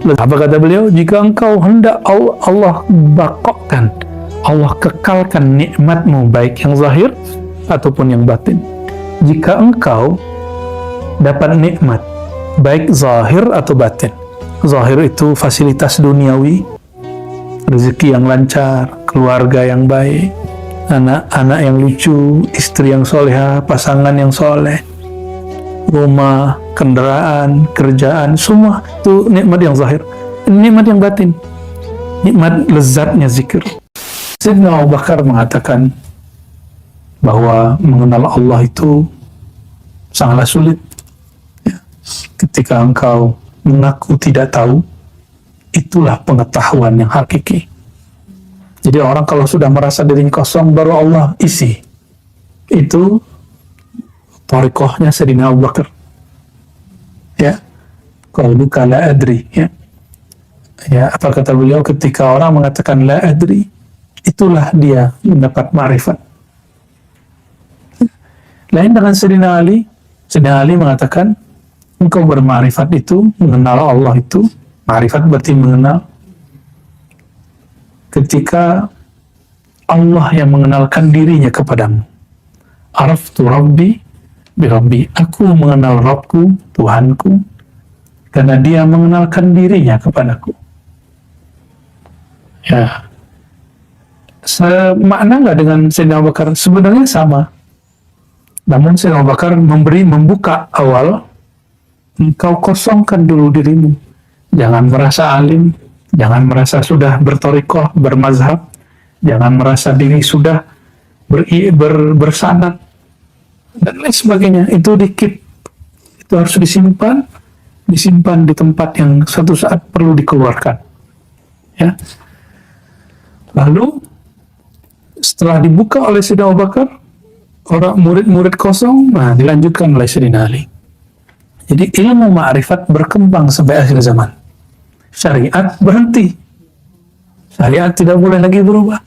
Apa kata beliau? Jika engkau hendak Allah bakokkan, Allah kekalkan nikmatmu, baik yang zahir ataupun yang batin. Jika engkau dapat nikmat, baik zahir atau batin. Zahir itu fasilitas duniawi, rezeki yang lancar, keluarga yang baik, anak-anak yang lucu, istri yang solehah, pasangan yang soleh, rumah, kendaraan, kerjaan, semua itu nikmat yang zahir. Nikmat yang batin, nikmat lezatnya zikir. Sayyidina Abu Bakar mengatakan bahwa mengenal Allah itu sangatlah sulit. Ketika engkau mengaku tidak tahu, itulah pengetahuan yang hakiki. Jadi orang kalau sudah merasa dirinya kosong, baru Allah isi. Itu thariqahnya Sayyidina Abu Bakar. Ya, qauluka la adri. Ya, apa kata beliau ketika orang mengatakan la adri, itulah dia mendapat ma'rifat. Lain dengan Sayyidina Ali. Sayyidina Ali mengatakan, engkau berma'rifat itu, mengenal Allah itu, ma'rifat berarti mengenal. Ketika Allah yang mengenalkan dirinya kepadamu. Araftu Rabbi bi Rabbi. Aku mengenal Rabbku, Tuhanku, karena dia mengenalkan dirinya kepadaku. Ya. Semakna nggak dengan Sayyidina Abu Bakar? Sebenarnya sama. Namun Sayyidina Abu Bakar membuka awal, engkau kosongkan dulu dirimu. Jangan merasa alim, jangan merasa sudah berthariqah, bermazhab, jangan merasa diri sudah bersanad, dan lain sebagainya. Itu dikit. Itu harus disimpan di tempat yang suatu saat perlu dikeluarkan. Ya. Lalu, setelah dibuka oleh Sayyidina Abu Bakar, orang murid-murid kosong, nah dilanjutkan oleh Sayyidina Ali. Jadi ilmu ma'rifat berkembang sampai akhir zaman. Syariat berhenti. Syariat tidak boleh lagi berubah.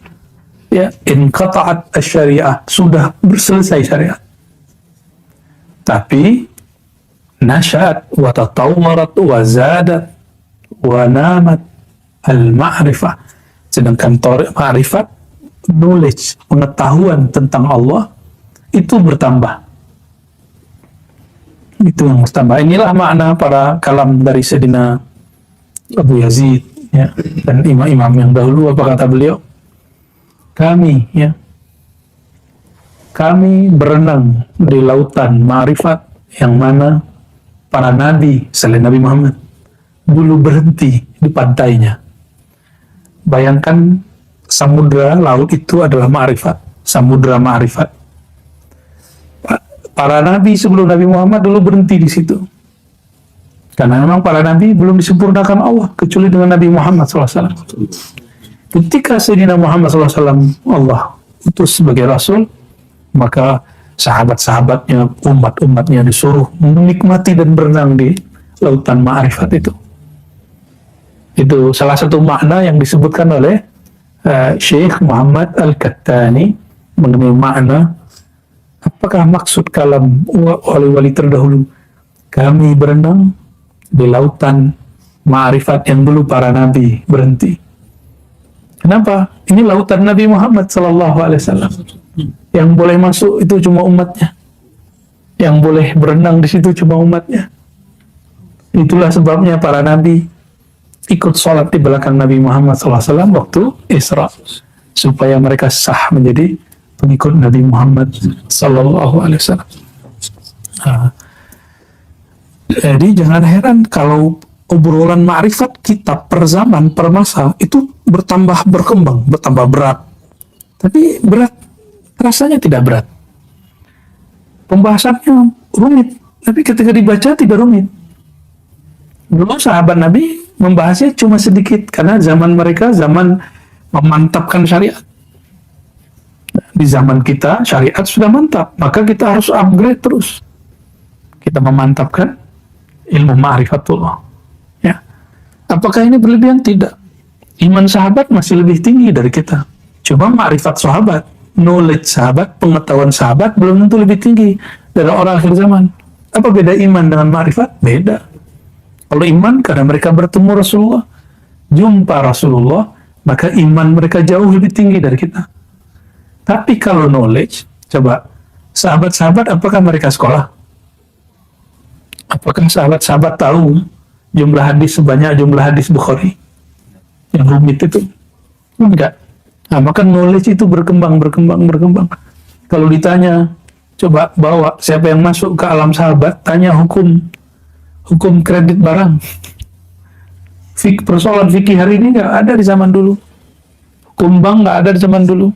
Ya, inqata'at asy-syariah, sudah selesai syariat. Tapi nasya'at wa tatawwarat wa zadat wa namat al-ma'rifah. Sedangkan ma'rifat, knowledge, pengetahuan tentang Allah itu bertambah. Itu yang bertambah. Inilah makna para kalam dari Sayyidina Abu Yazid, ya, dan imam-imam yang dahulu. Apa kata beliau? Kami berenang di lautan ma'rifat yang mana para nabi selain Nabi Muhammad dulu berhenti di pantainya. Bayangkan samudra laut itu adalah ma'rifat, samudra ma'rifat. Para nabi sebelum Nabi Muhammad dulu berhenti di situ. Karena memang para nabi belum disempurnakan Allah kecuali dengan Nabi Muhammad SAW. Ketika Sayyidina Muhammad SAW Allah utus sebagai Rasul, maka sahabat-sahabatnya, umat-umatnya disuruh menikmati dan berenang di lautan ma'rifat itu. Itu salah satu makna yang disebutkan oleh Syekh Muhammad Al-Kattani mengenai makna apakah maksud kalam wali-wali terdahulu. Kami berenang di lautan ma'rifat yang dulu para nabi berhenti. Kenapa? Ini lautan Nabi Muhammad SAW. Yang boleh masuk itu cuma umatnya. Yang boleh berenang di situ cuma umatnya. Itulah sebabnya para nabi ikut sholat di belakang Nabi Muhammad SAW waktu Isra, supaya mereka sah menjadi pengikut Nabi Muhammad SAW. Jadi jangan heran kalau obrolan ma'rifat kita per zaman, per masa itu bertambah berkembang, bertambah berat. Tapi berat, rasanya tidak berat. Pembahasannya rumit, tapi ketika dibaca tidak rumit. Dulu sahabat Nabi membahasnya cuma sedikit, karena zaman mereka zaman memantapkan syariat. Di zaman kita, syariat sudah mantap, maka kita harus upgrade terus. Kita memantapkan ilmu ma'rifatullah. Ya. Apakah ini berlebihan? Tidak. Iman sahabat masih lebih tinggi dari kita. Cuma ma'rifat sahabat, knowledge sahabat, pengetahuan sahabat belum tentu lebih tinggi dari orang akhir zaman. Apa beda iman dengan ma'rifat? Beda. Kalau iman, karena mereka bertemu Rasulullah, jumpa Rasulullah, maka iman mereka jauh lebih tinggi dari kita. Tapi kalau knowledge, coba, sahabat-sahabat apakah mereka sekolah? Apakah sahabat-sahabat tahu jumlah hadis sebanyak jumlah hadis Bukhari? Yang rumit itu? Enggak. Nah, maka knowledge itu berkembang. Kalau ditanya, coba bawa siapa yang masuk ke alam sahabat, tanya hukum kredit barang. Persoalan fikih hari ini nggak ada di zaman dulu. Hukum bank nggak ada di zaman dulu.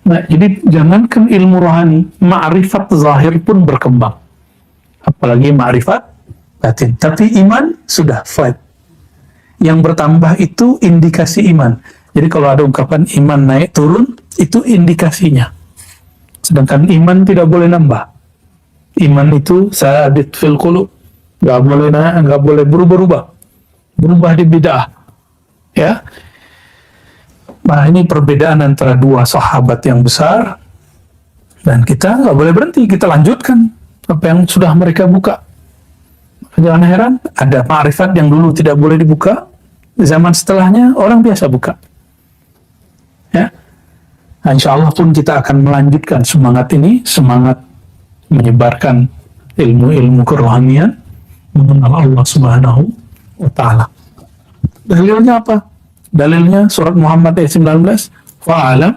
Nah, jadi jangankan ilmu rohani, ma'rifat zahir pun berkembang. Apalagi ma'rifat batin. Tapi iman sudah flat. Yang bertambah itu indikasi iman. Jadi kalau ada ungkapan iman naik turun, itu indikasinya. Sedangkan iman tidak boleh nambah. Iman itu sabit fil qulub, nggak boleh naik, nggak boleh berubah di bid'ah. Ya. Nah, ini perbedaan antara dua sahabat yang besar, dan kita nggak boleh berhenti, kita lanjutkan apa yang sudah mereka buka. Jangan heran, ada ma'rifat yang dulu tidak boleh dibuka, zaman setelahnya orang biasa buka. Ya, nah, insya Allah pun kita akan melanjutkan semangat ini, semangat menyebarkan ilmu-ilmu kerohanian, mengenal Allah Subhanahu wa Ta'ala. Dalilnya apa? Dalilnya surat Muhammad ayat 19, fa'alam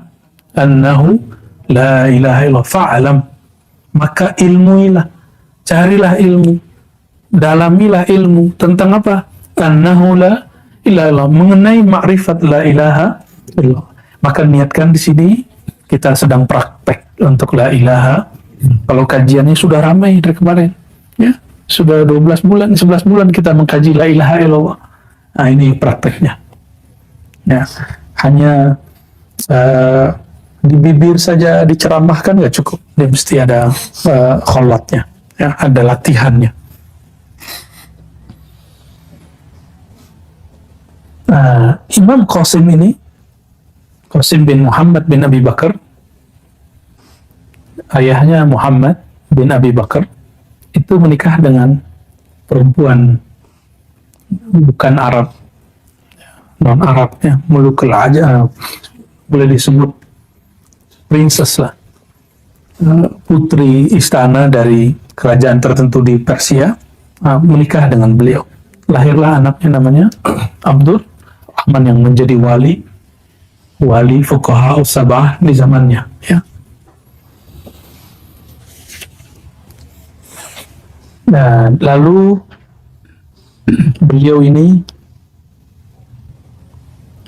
annahu la ilaha illallah. Fa'alam, maka ilmuilah, carilah ilmu, dalamilah ilmu tentang apa? Annahu la ilaha illallah, mengenai ma'rifat la ilaha illallah. Maka niatkan di sini kita sedang praktek untuk la ilaha. Kalau kajiannya sudah ramai dari kemarin, ya sudah 11 bulan kita mengkaji la ilaha illallah. Nah, ini prakteknya. Ya, hanya di bibir saja diceramahkan nggak cukup, dia mesti ada kholatnya, ya, ada latihannya. Imam Qasim ini, Qasim bin Muhammad bin Abi Bakar, ayahnya Muhammad bin Abi Bakar, itu menikah dengan perempuan bukan Arab, non Arabnya, mulukul ajam, boleh disebut princess lah, putri istana dari kerajaan tertentu di Persia, menikah dengan beliau. Lahirlah anaknya namanya Abdul Rahman yang menjadi wali fuqaha sabah di zamannya, ya. Dan lalu beliau ini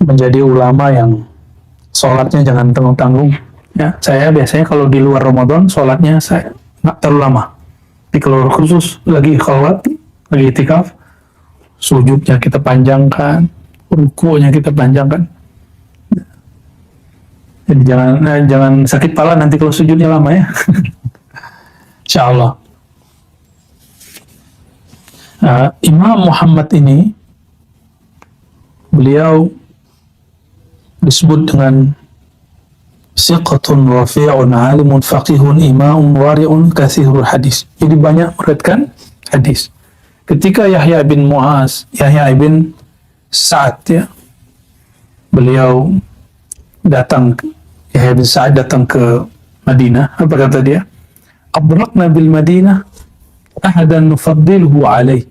menjadi ulama yang sholatnya jangan tanggung-tanggung. Ya, saya biasanya kalau di luar Ramadan sholatnya saya nggak terlalu lama. Tapi kalau khusus lagi khalwat, lagi itikaf, sujudnya kita panjangkan, rukunya kita panjangkan. Jadi jangan sakit pala nanti kalau sujudnya lama, ya. Insya Allah. Imam Muhammad ini, beliau disebut dengan siqatun rafi'un alimun faqihun imam wari'un kathirul hadis. Jadi banyak meriwayatkan hadis. Ketika Yahya bin Sa'ad, ya, beliau Yahya bin Sa'ad datang ke Madinah. Apa kata dia? Abrakna bil Madinah ahadan nufaddiluhu alaih.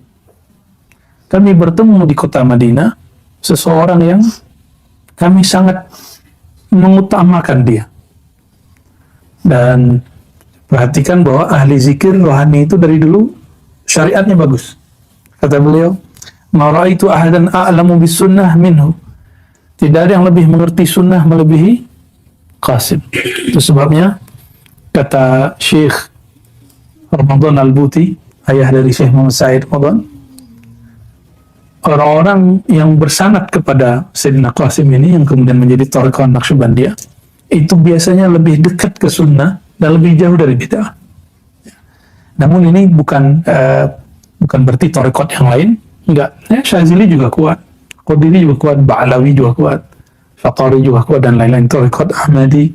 Kami bertemu di kota Madinah seseorang yang kami sangat mengutamakan dia. Dan perhatikan bahwa ahli zikir rohani itu dari dulu syariatnya bagus. Kata beliau, ma ra'aitu ahadan a'lamu bis sunnah minhu. Tidak ada yang lebih mengerti sunnah melebihi Qasim. Itu sebabnya kata Syekh Ramadan Al-Buti, ayah dari Syekh Muhammad Said Ramadan, orang-orang yang bersanad kepada Sayyidina Qasim ini yang kemudian menjadi thariqah Naqsyabandiyah itu biasanya lebih dekat ke sunnah dan lebih jauh dari bid'ah. Namun ini bukan berarti thariqat yang lain, enggak. Ya, Syazili juga kuat, Qadiri juga kuat, Ba'alawi juga kuat, Fatari juga kuat, dan lain-lain, thariqat Ahmadi,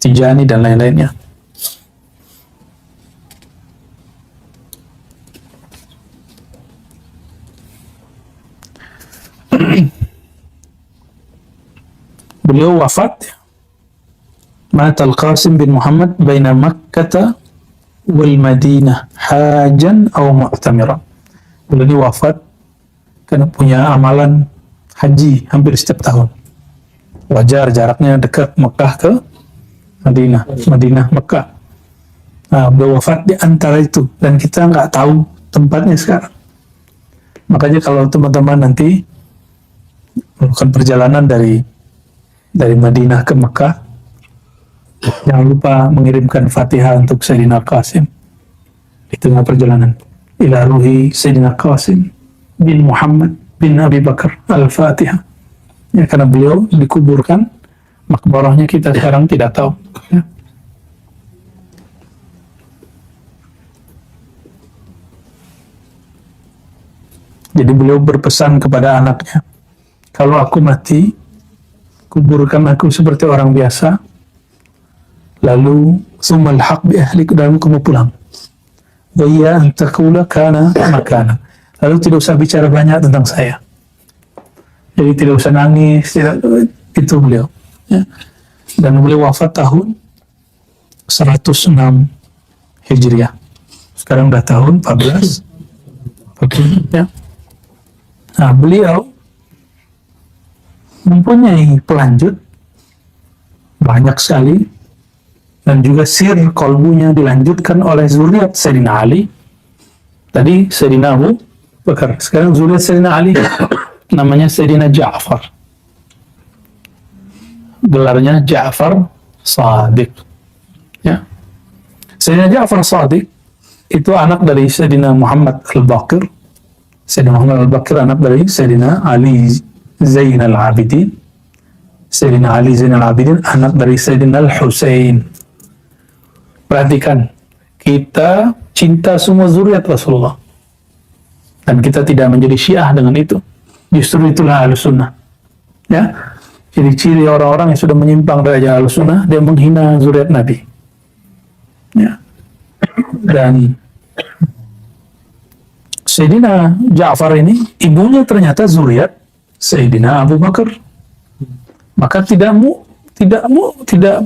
Tijani, dan lain-lainnya. Beliau wafat, mata Al-Qasim bin Muhammad baina Makkah wal Madinah hajan atau mu'tamiran. Beliau ini wafat karena punya amalan haji hampir setiap tahun. Wajar, jaraknya dekat Mekah ke Madinah, Madinah Mekah. Nah, beliau wafat di antara itu dan kita nggak tahu tempatnya sekarang. Makanya kalau teman-teman nanti melakukan perjalanan dari Madinah ke Mekah, jangan lupa mengirimkan Fatihah untuk Sayyidina Qasim di tengah perjalanan. Ila ruhi Sayyidina Qasim bin Muhammad bin Abi Bakar Al-Fatihah. Ya, karena beliau dikuburkan, makbarahnya kita sekarang tidak tahu. Ya. Jadi beliau berpesan kepada anaknya, kalau aku mati, kuburkan aku seperti orang biasa, lalu summal haq bi ahlik, dan kamu pulang. Wa iya an taqula kana makana. Lalu tidak usah bicara banyak tentang saya. Jadi tidak usah nangis, itu beliau. Ya. Dan beliau wafat tahun 106 Hijriah. Sekarang udah tahun 14. Ya. Nah, beliau mempunyai pelanjut banyak sekali, dan juga sir kolbunya dilanjutkan oleh zuriat Sayyidina Ali. Tadi Sayyidina Abu Bakar, sekarang zuriat Sayyidina Ali namanya Sayyidina Ja'far, gelarnya Ja'far Shadiq. Ya. Sayyidina Ja'far Shadiq itu anak dari Sayyidina Muhammad Al-Baqir. Sayyidina Muhammad Al-Baqir anak dari Sayyidina Ali Zainal Abidin. Sayyidina Ali Zainal Abidin anak dari Sayyidina Al-Husain. Perhatikan, kita cinta semua zuriat Rasulullah, dan kita tidak menjadi Syiah dengan itu. Justru itulah Ahlus Sunnah. Ya, ciri-ciri orang-orang yang sudah menyimpang dari Ahlus Sunnah, dia menghina zuriat Nabi. Ya, dan Sayyidina Ja'far ini ibunya ternyata zuriat Sayyidina Abu Bakar. Maka tidak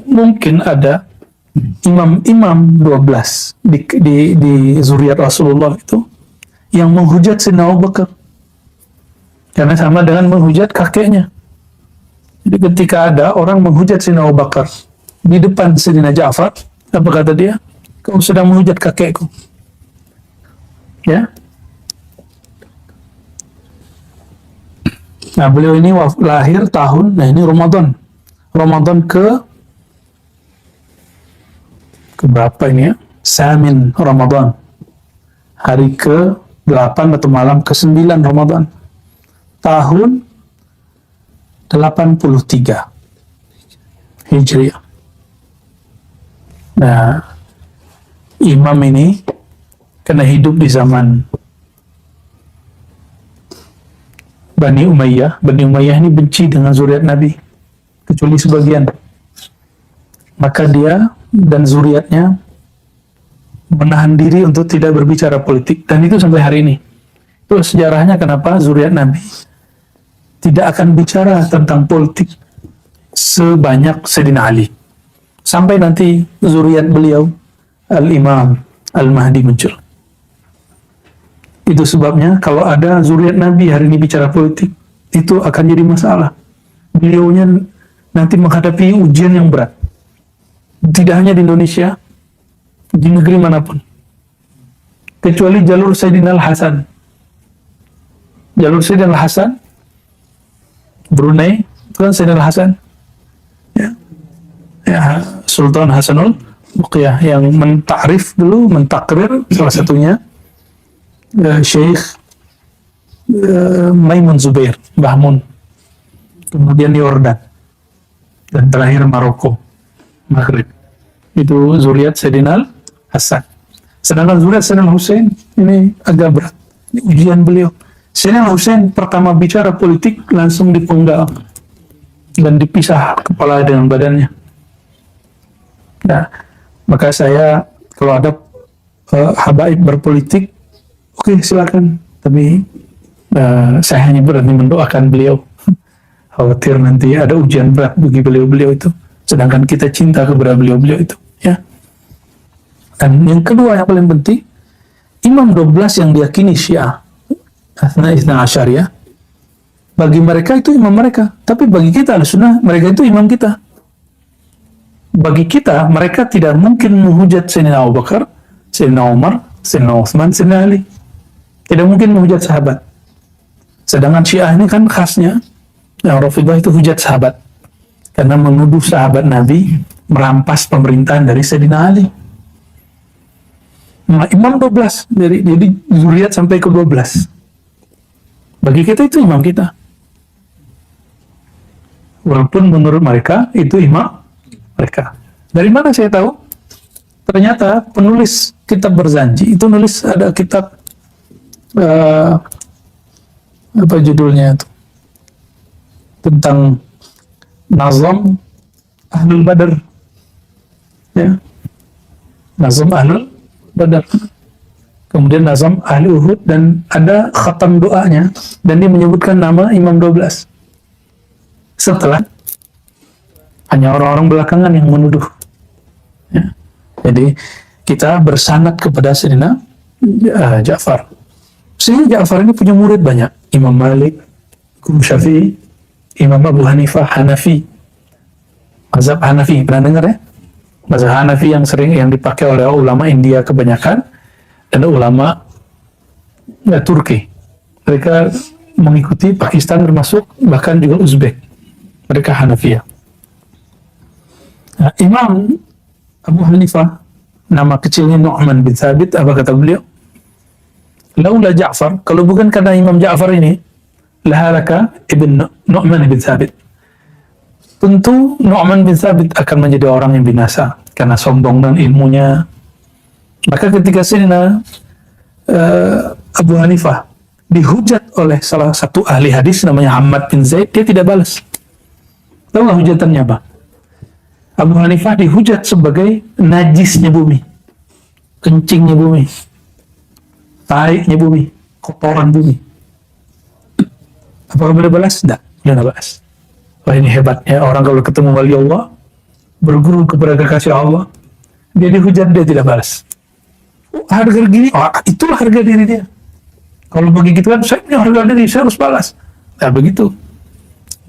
mungkin ada imam-imam 12 di zuriat Rasulullah itu yang menghujat Sayyidina Abu Bakar, karena sama dengan menghujat kakeknya. Jadi ketika ada orang menghujat Sayyidina Abu Bakar di depan Sayyidina Ja'far, apa kata dia? Kau sedang menghujat kakekku. Ya. Nah, beliau ini lahir tahun, nah ini Ramadan ke berapa ini ya? Samin Ramadan. Hari ke-8 atau malam ke-9 Ramadan. Tahun 83 Hijriah. Nah, imam ini kena hidup di zaman Bani Umayyah. Bani Umayyah ini benci dengan zuriat Nabi, kecuali sebagian. Maka dia dan zuriatnya menahan diri untuk tidak berbicara politik, dan itu sampai hari ini. Itu sejarahnya kenapa zuriat Nabi tidak akan bicara tentang politik sebanyak Sayyidina Ali, sampai nanti zuriat beliau Al-Imam Al-Mahdi muncul. Itu sebabnya kalau ada zuriat Nabi hari ini bicara politik, itu akan jadi masalah. Beliaunya nanti menghadapi ujian yang berat. Tidak hanya di Indonesia, di negeri manapun. Kecuali jalur Sayyidina Al-Hasan. Jalur Sayyidina Al-Hasan, Brunei, itu kan Sayyidina Al-Hasan. Ya, Sultan Hasanul Bolkiah yang mentakrif dulu, mentakrir salah satunya Syekh Maimun Zubair, Bahmun. Kemudian Yordan, dan terakhir Maroko, Maghrib. Itu zuriat Sayyidina Hasan. Sedangkan zuriat Sayyidina Husain ini agak berat. Ini ujian beliau. Sayyidina Husain pertama bicara politik langsung dipenggal dan dipisah kepala dengan badannya. Nah, maka saya kalau ada habaib berpolitik, oke, silakan, tapi Saya hanya berani mendoakan beliau, khawatir nanti ada ujian berat bagi beliau-beliau itu, sedangkan kita cinta kepada beliau-beliau itu, ya. Dan yang kedua yang paling penting, Imam 12 yang diyakini Syiah Itsna Asyariyah, bagi mereka itu imam mereka, tapi bagi kita Ahlussunnah mereka itu imam kita. Bagi kita mereka tidak mungkin menghujat Sayyidina Abu Bakar, Sayyidina Umar, Sayyidina Utsman, Sayyidina Ali. Tidak mungkin menghujat sahabat. Sedangkan Syiah ini kan khasnya, yang Rafidhah itu hujat sahabat, karena menuduh sahabat Nabi merampas pemerintahan dari Sayyidina Ali. Nah, imam 12 jadi zuriat sampai ke 12. Bagi kita itu imam kita. Walaupun menurut mereka itu imam mereka. Dari mana saya tahu? Ternyata penulis kitab Barzanji itu nulis, ada kitab apa judulnya itu, tentang Nazam Ahlul Badar, ya, Nazam Ahlul Badar, kemudian Nazam Ahli Uhud, dan ada khatam doanya, dan dia menyebutkan nama Imam 12 setelah hanya orang-orang belakangan yang menuduh, ya. Jadi kita bersanad kepada Sayyidina Ja'far. Sayyidina Ja'far ini punya murid banyak, Imam Malik, Imam Syafi'i, Imam Abu Hanifah, Hanafi, mazhab Hanafi, pernah dengar ya? Mazhab Hanafi yang sering dipakai oleh ulama India kebanyakan, dan ulama Turki. Mereka mengikuti Pakistan termasuk, bahkan juga Uzbek. Mereka Hanafiyah. Nah, Imam Abu Hanifah, nama kecilnya Nu'man bin Thabit, apa kata beliau? Laula Ja'far, kalau bukan karena Imam Ja'far ini, lahalaka ibn Nu'man bin Thabit. Tentu Nu'man bin Thabit akan menjadi orang yang binasa karena sombong dan ilmunya. Maka ketika Sayyidina Abu Hanifah dihujat oleh salah satu ahli hadis namanya Ahmad bin Zaid, dia tidak balas. Tahu nggak hujatannya apa? Abu Hanifah dihujat sebagai najisnya bumi, kencingnya bumi, taiknya bumi, kotoran bumi. Apakah boleh balas? Tidak, boleh balas. Wah, ini hebatnya orang kalau ketemu wali Allah, berguru kepada kekasih Allah, dia dihujat, dia tidak balas. Oh, harga gini, itulah harga diri dia. Kalau bagi gitu kan, saya punya harga diri, saya harus balas. Nah, begitu.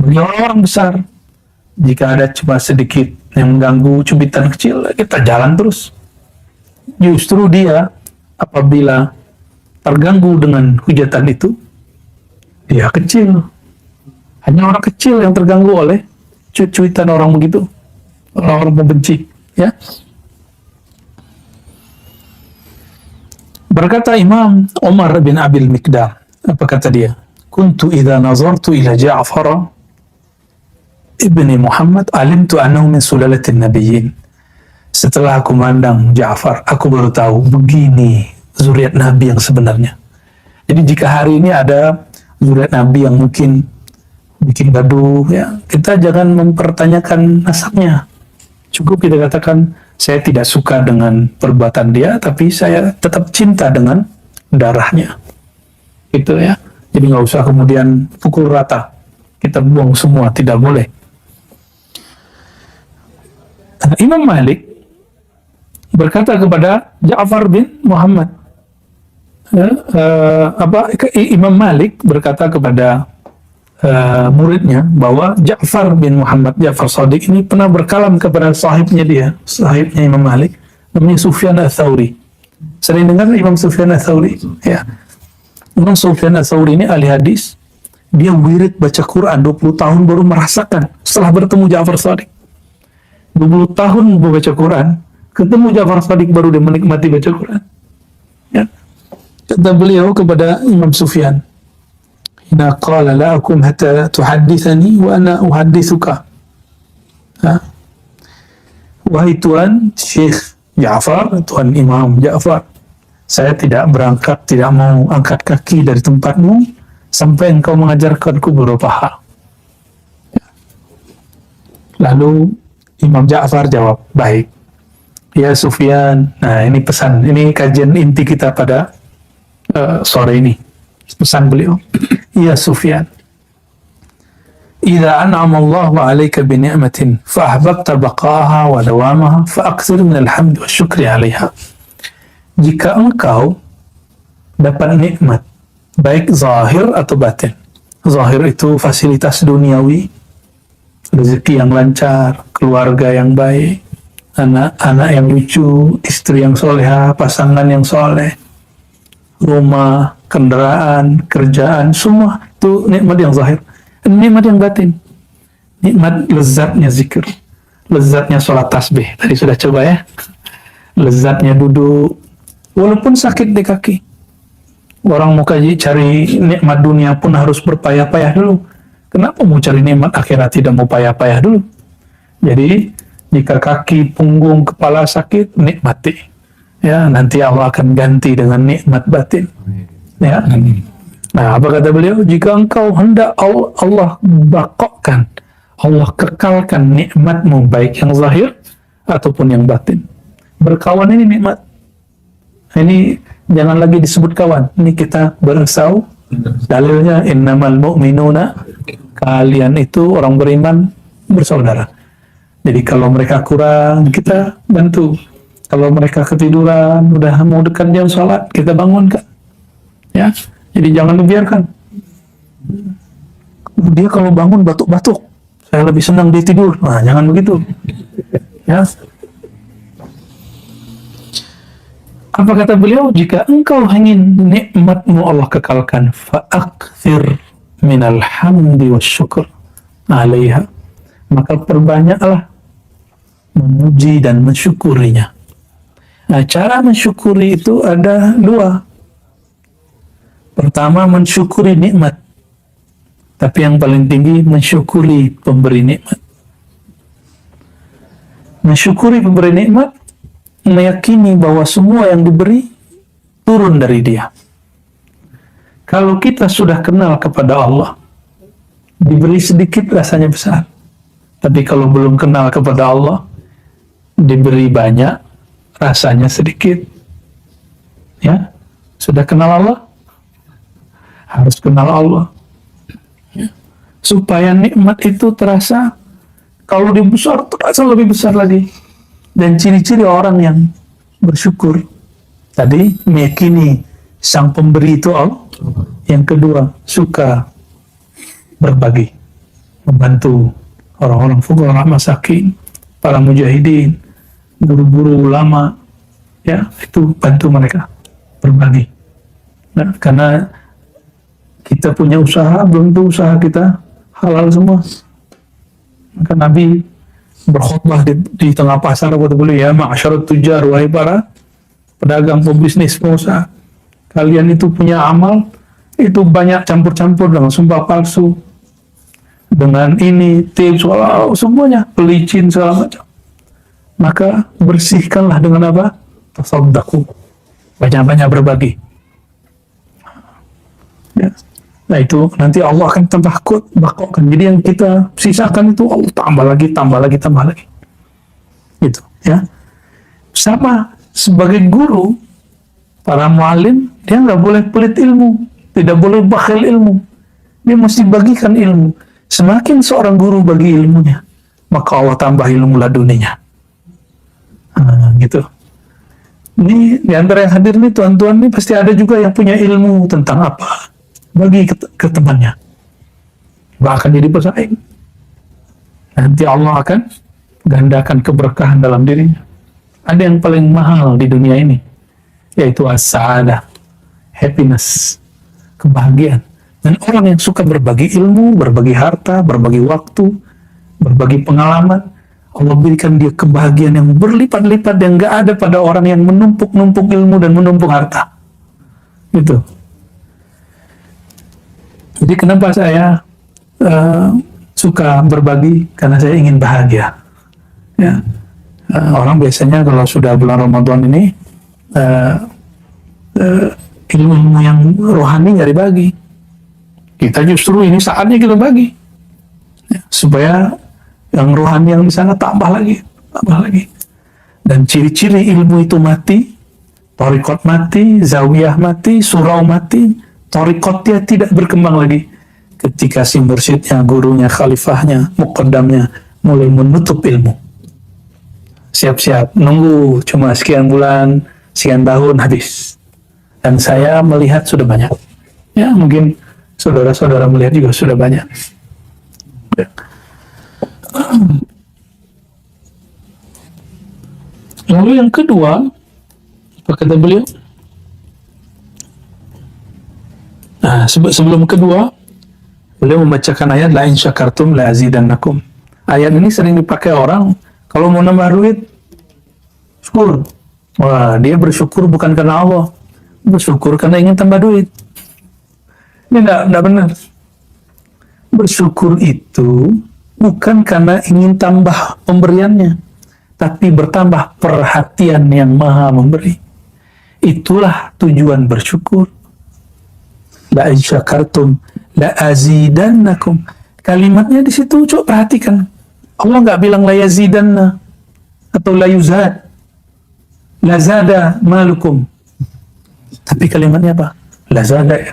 Bagi orang-orang besar, jika ada cuma sedikit yang mengganggu, cubitan kecil, kita jalan terus. Justru dia, apabila terganggu dengan hujatan itu, dia kecil. Hanya orang kecil yang terganggu oleh cuitan orang begitu, orang-orang membenci, ya. Berkata Imam Umar bin Abil Miqdam, apa kata dia? Kuntu idza nazartu ila Ja'far ibni Muhammad alimtu annahu min sulalatin nabiyyin. Setelah aku memandang Ja'far, aku baru tahu begini zuriat Nabi yang sebenarnya. Jadi jika hari ini ada zuriat Nabi yang mungkin bikin gaduh, ya, kita jangan mempertanyakan nasabnya. Cukup kita katakan, saya tidak suka dengan perbuatan dia, tapi saya tetap cinta dengan darahnya. Gitu ya. Jadi nggak usah kemudian pukul rata. Kita buang semua, tidak boleh. Imam Malik berkata kepada Ja'far bin Muhammad, Imam Malik berkata kepada muridnya bahwa Ja'far bin Muhammad, Ja'far Shadiq ini pernah berkalam kepada sahibnya Imam Malik, namanya Sufyan Ats-Tsauri. Sering dengar Imam Sufyan Ats-Tsauri? Ya. Imam Sufyan Ats-Tsauri ini ahli hadis. Dia wirid baca Quran 20 tahun baru merasakan setelah bertemu Ja'far Shadiq. 20 tahun membaca Quran, ketemu Ja'far Shadiq baru dia menikmati baca Quran. Ya. Kata beliau kepada Imam Sufyan, "Ina qala la akum hatta tuhaddithani wa ana uhaddithuka." Wahai Tuan Syekh Ja'far, Tuan Imam Ja'far, saya tidak berangkat, tidak mau angkat kaki dari tempatmu sampai engkau mengajarkanku beberapa hal. Lalu Imam Ja'far jawab, baik. Ya Sufyan, nah ini pesan, ini kajian inti kita pada sore ini. Pesan beliau, ya Sufyan, idza an'ama Allahu 'alaika bi ni'matin fa ahbabta baqa'aha wa dawamaha fa aktsir min al-hamd wa syukri 'alaiha. Jika engkau dapat nikmat baik zahir atau batin. Zahir itu fasilitas duniawi, rezeki yang lancar, keluarga yang baik, anak-anak yang lucu, istri yang soleha, pasangan yang soleh, rumah, kendaraan, kerjaan, semua itu nikmat yang zahir. Nikmat yang batin, nikmat lezatnya zikir, lezatnya sholat tasbih. Tadi sudah coba ya, lezatnya duduk, walaupun sakit di kaki. Orang mau cari nikmat dunia pun harus berpayah-payah dulu. Kenapa mau cari nikmat akhirat tidak mau payah-payah dulu? Jadi jika kaki, punggung, kepala sakit, nikmati. Ya, nanti Allah akan ganti dengan nikmat batin. Ya. Nah, apa kata beliau? Jika engkau hendak Allah bakokkan, Allah kekalkan nikmatmu baik yang zahir ataupun yang batin. Berkawan ini nikmat. Ini jangan lagi disebut kawan. Ini kita bersau. Dalilnya innamal mu'minuna, kalian itu orang beriman bersaudara. Jadi kalau mereka kurang, kita bantu. Kalau mereka ketiduran, udah mau dekat jam sholat, kita bangunkan. Ya, jadi jangan dibiarkan. Dia kalau bangun batuk-batuk, saya lebih senang dia tidur. Nah, jangan begitu. Ya. Apa kata beliau? Jika engkau ingin nikmatmu Allah kekalkan, fa'akthir minal hamdi wa syukur alaiha, maka perbanyaklah memuji dan mensyukurinya. Nah, cara mensyukuri itu ada dua. Pertama, mensyukuri nikmat. Tapi yang paling tinggi, mensyukuri pemberi nikmat. Mensyukuri pemberi nikmat, meyakini bahwa semua yang diberi turun dari Dia. Kalau kita sudah kenal kepada Allah, diberi sedikit rasanya besar. Tapi kalau belum kenal kepada Allah, diberi banyak rasanya sedikit. Ya, sudah kenal Allah, harus kenal Allah. Ya. Supaya nikmat itu terasa, kalau dia besar, terasa lebih besar lagi. Dan ciri-ciri orang yang bersyukur tadi, meyakini sang pemberi itu Allah. Yang kedua, suka berbagi, membantu orang-orang fuqara, masakin, para mujahidin, guru-guru ulama, ya, itu bantu mereka berbagi. Nah, karena kita punya usaha, belum tentu usaha kita halal semua. Maka Nabi berkhutbah di tengah pasar, kata beliau, ya ma'asyarat tujar, wahai para pedagang, pebisnis, pengusaha, kalian itu punya amal itu banyak campur-campur dengan sumpah palsu, dengan ini tips, semuanya pelicin segala macam. Maka bersihkanlah dengan apa? Tasaddaqu, banyak-banyak berbagi. Ya. Nah, itu nanti Allah akan tambah bakokkan. Jadi yang kita sisakan itu Allah tambah lagi. Gitu, ya. Sama sebagai guru, para muallim, dia nggak boleh pelit ilmu, tidak boleh bakhil ilmu. Dia mesti bagikan ilmu. Semakin seorang guru bagi ilmunya, maka Allah tambah ilmu laduninya. Gitu. Ini di antara yang hadir nih, tuan-tuan nih pasti ada juga yang punya ilmu tentang apa. Bagi ke temannya, bahkan jadi pesaing. Nanti Allah akan gandakan keberkahan dalam dirinya. Ada yang paling mahal di dunia ini, yaitu as-sa'adah, happiness, kebahagiaan. Dan orang yang suka berbagi ilmu, berbagi harta, berbagi waktu, berbagi pengalaman, Allah berikan dia kebahagiaan yang berlipat-lipat yang gak ada pada orang yang menumpuk-numpuk ilmu dan menumpuk harta. Gitu. Jadi kenapa saya suka berbagi? Karena saya ingin bahagia. Ya. Orang biasanya kalau sudah bulan Ramadan ini ilmu yang rohani nggak dibagi. Kita justru ini saatnya kita bagi, ya, supaya yang rohani yang di sana tambah lagi. Dan ciri-ciri ilmu itu mati, thariqat mati, zawiyah mati, surau mati, Thariqatnya tidak berkembang lagi ketika si mursyidnya, gurunya, khalifahnya, muqaddamnya mulai menutup ilmu. Siap-siap, nunggu cuma sekian bulan, sekian tahun habis. Dan saya melihat sudah banyak. Ya, mungkin saudara-saudara melihat juga sudah banyak. Ya. Lalu yang kedua, apa kata beliau? Nah, sebelum kedua, beliau membacakan ayat la in syakartum la azidannakum. Ayat ini sering dipakai orang kalau mau nambah duit, syukur. Wah, dia bersyukur bukan karena Allah, bersyukur karena ingin tambah duit. Ini enggak benar. Bersyukur itu bukan karena ingin tambah pemberiannya, tapi bertambah perhatian yang maha memberi. Itulah tujuan bersyukur. La in syakartum la azidannakum. Kalimatnya di situ coba perhatikan. Allah nggak bilang la yazidanna atau la yuzad, la zada malukum. Tapi kalimatnya apa? La zada ya.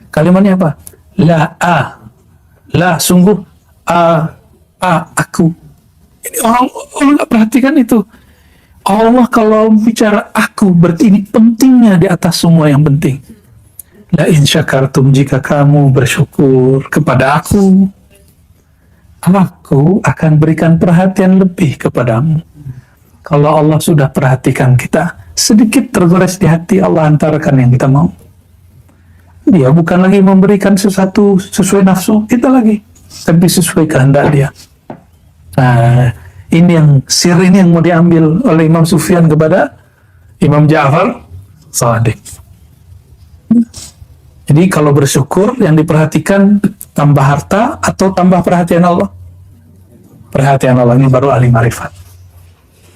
Kalimatnya apa? La sungguh aku. Ini orang nggak perhatikan itu. Allah kalau bicara aku berarti ini pentingnya di atas semua yang penting. La in syakartum, jika kamu bersyukur kepada aku akan berikan perhatian lebih kepadamu. Kalau Allah sudah perhatikan kita, sedikit tergores di hati, Allah antarkan yang kita mau. Dia bukan lagi memberikan sesuatu sesuai nafsu kita lagi, tapi sesuai kehendak dia. Nah, ini yang mau diambil oleh Imam Sufyan kepada Imam Ja'far Shadiq. Jadi kalau bersyukur yang diperhatikan tambah harta atau tambah perhatian Allah? Perhatian Allah, ini baru ahli marifat,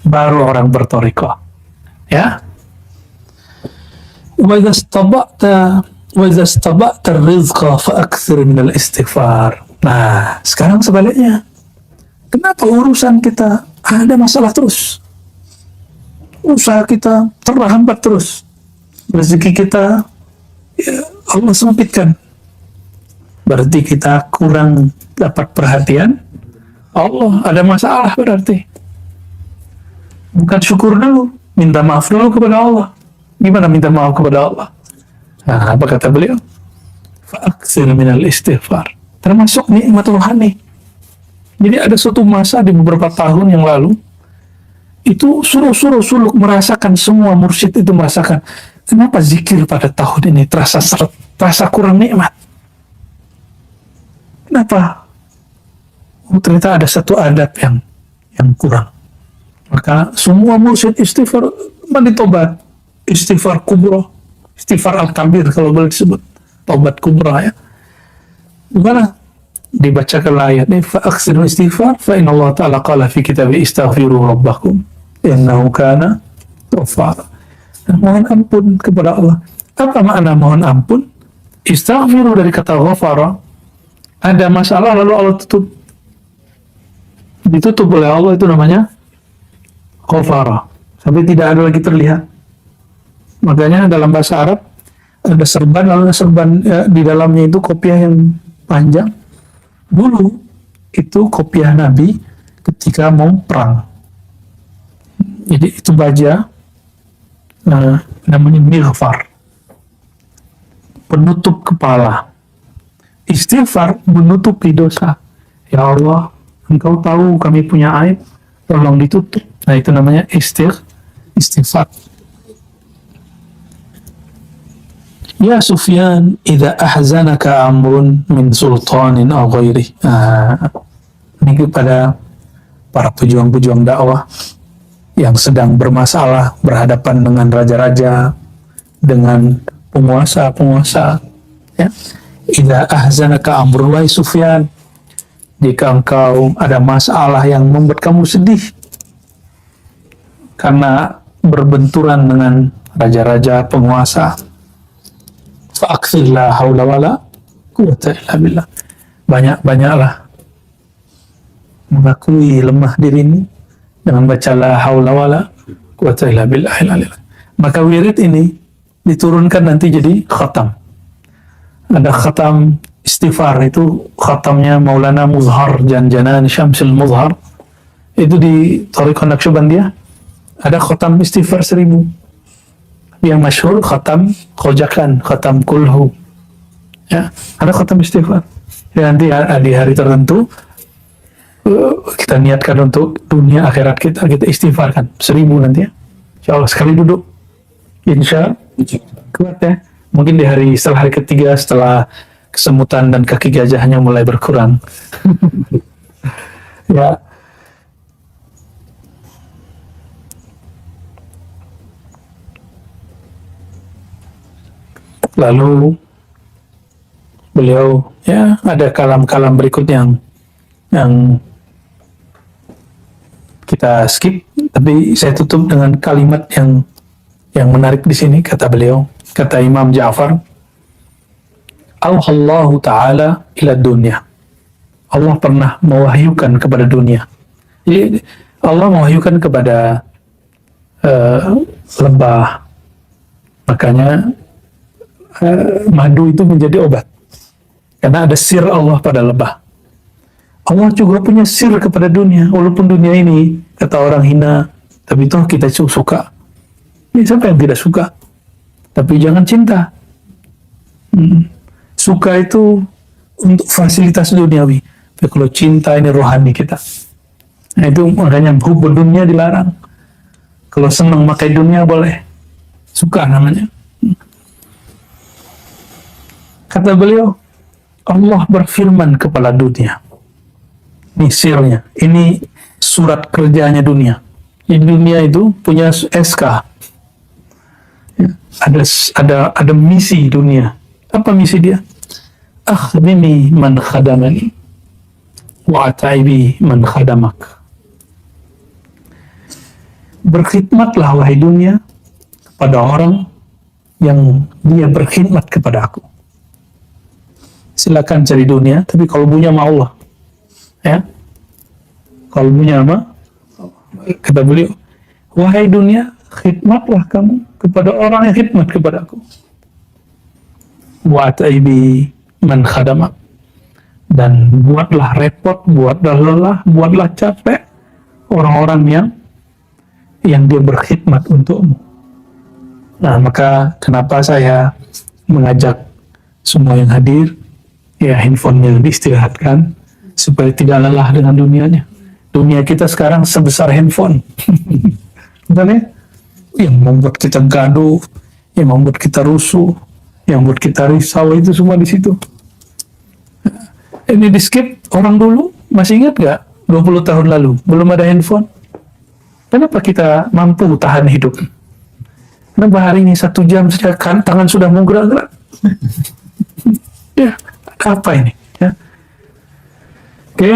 baru orang berthariqah. Ya. Wa idza istaba'ta ar-rizqa fa'akthir min al-istighfar. Nah, sekarang sebaliknya. Kenapa urusan kita ada masalah terus? Usaha kita terhambat terus. Rezeki kita ya Allah sempitkan. Berarti kita kurang dapat perhatian Allah, ada masalah berarti. Bukan syukur dulu, minta maaf dulu kepada Allah. Gimana minta maaf kepada Allah? Nah, apa kata beliau? Fa'aktsir minal istighfar. Termasuk nikmat rohani. Jadi ada suatu masa di beberapa tahun yang lalu, itu suruh suluk merasakan, semua mursyid itu merasakan, kenapa zikir pada tahun ini terasa kurang nikmat? Kenapa? Ternyata ada satu adab yang kurang. Maka semua mursyid istighfar, mandi tobat, istighfar kubro, istighfar al-kabir kalau boleh disebut, tobat kubro ya. Gimana? Dibacakan ayat ini, fa'aksiru istighfar, fa'inna Allah ta'ala qala fi kitabi istaghfiru rabbakum innahu kana ghaffara. Mohon ampun kepada Allah. Apa makna mohon ampun? Istaghfiru dari kata ghafara, ada masalah lalu Allah ditutup oleh Allah, itu namanya ghafara, sampai tidak ada lagi terlihat. Makanya dalam bahasa Arab ada serban, lalu serban di dalamnya itu kopiah yang panjang. Dulu itu kopiah Nabi ketika mau perang. Jadi itu baja namanya mighfar, penutup kepala. Istighfar menutupi dosa. Ya Allah, Engkau tahu kami punya aib, tolong ditutup. Nah, itu namanya istighfar. Ya Sufyan, idza ahzanaka amrun min sultanin aw ghairi. Ini kepada para pejuang-pejuang dakwah yang sedang bermasalah, berhadapan dengan raja-raja, dengan penguasa-penguasa. Ya. Idza ahzanaka amrun, wahai Sufyan, jika engkau ada masalah yang membuat kamu sedih karena berbenturan dengan raja-raja, penguasa, fa'akthir la haula wala quwwata illa billah. Banyak-banyaklah mengakui lemah diri ini dengan baca la haula wala quwwata illa billah. Maka wirid ini diturunkan nanti jadi khatam. Ada khatam istighfar, itu khatamnya Maulana Muzhar Janjanan Syamsul Muzhar, itu di Thariqah Naqsyabandiyah. Ada khatam istighfar 1000. Yang masyhur khatam Khojakan, khatam Kulhu. Ya, ada khatam istighfar. Ya, nanti di hari tertentu kita niatkan untuk dunia akhirat kita istighfarkan 1000 nanti ya. Insya Allah sekali duduk. Insya kuat ya. Mungkin di hari setelah hari ketiga, setelah kesemutan dan kaki gajahnya mulai berkurang. Ya. Lalu beliau ya ada kalam-kalam berikut yang kita skip, tapi saya tutup dengan kalimat yang menarik di sini. Kata beliau, kata Imam Ja'far, Allahu Ta'ala ila dunia. Allah pernah mewahyukan kepada dunia. Jadi Allah mewahyukan kepada lebah. Makanya madu itu menjadi obat. Karena ada sir Allah pada lebah. Allah juga punya sir kepada dunia. Walaupun dunia ini kata orang hina, tapi toh kita suka. Ini siapa yang tidak suka? Tapi jangan cinta. Suka itu untuk fasilitas duniawi. Tapi kalau cinta ini rohani kita. Nah itu makanya hubub dunia dilarang. Kalau senang makai dunia boleh. Suka namanya. Kata beliau, Allah berfirman kepada dunia. Ini sirnya. Ini surat kerjanya dunia. Di dunia itu punya SK. Ya, ada misi dunia. Apa misi dia? Akhdimi man khadamani wa ataibi man khadamak. Berkhidmatlah wahai dunia kepada orang yang dia berkhidmat kepada aku. Silakan cari dunia, tapi kalbunya sama Allah. Ya. Kalbunya sama, kata beliau, wahai dunia, khidmatlah kamu kepada orang yang khidmat kepada aku. Wa ataibi man khadamak. Dan buatlah repot, buatlah lelah, buatlah capek orang-orang yang dia berkhidmat untukmu. Nah, maka kenapa saya mengajak semua yang hadir, ya handphonenya diistirahatkan supaya tidak lelah dengan dunianya. Dunia kita sekarang sebesar handphone. Betul ya? Yang membuat kita gaduh, yang membuat kita rusuh, yang membuat kita risau, itu semua di situ. Ini di skip. Orang dulu masih ingat gak 20 tahun lalu belum ada handphone? Kenapa kita mampu tahan hidup? Kenapa hari ini 1 jam saja tangan sudah mau gerak-gerak? Ya, apa ini? Ya. Oke,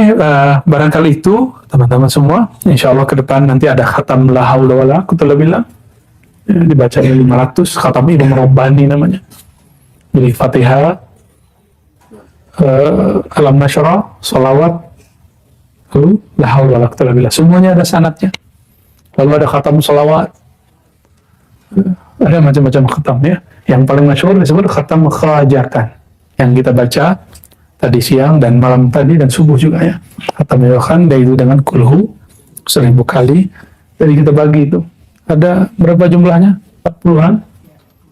barangkali itu teman-teman semua. Insya Allah ke depan nanti ada khatam la haula wala quwwata illa billah. Ya, dibaca 500, khatam Imam Rabbani namanya. Jadi Fatihah, Alam Nashrah, salawat, lalu la haula wala quwwata illa billah. Semuanya ada sanadnya. Lalu ada khatam salawat. Ada macam-macam khatam ya. Yang paling masyhur disebut khatam khajakan, yang kita baca tadi siang dan malam tadi dan subuh juga ya. Khatam Yohan, yaitu dengan kulhu 1000 kali. Jadi kita bagi itu. Ada berapa jumlahnya? 40-an.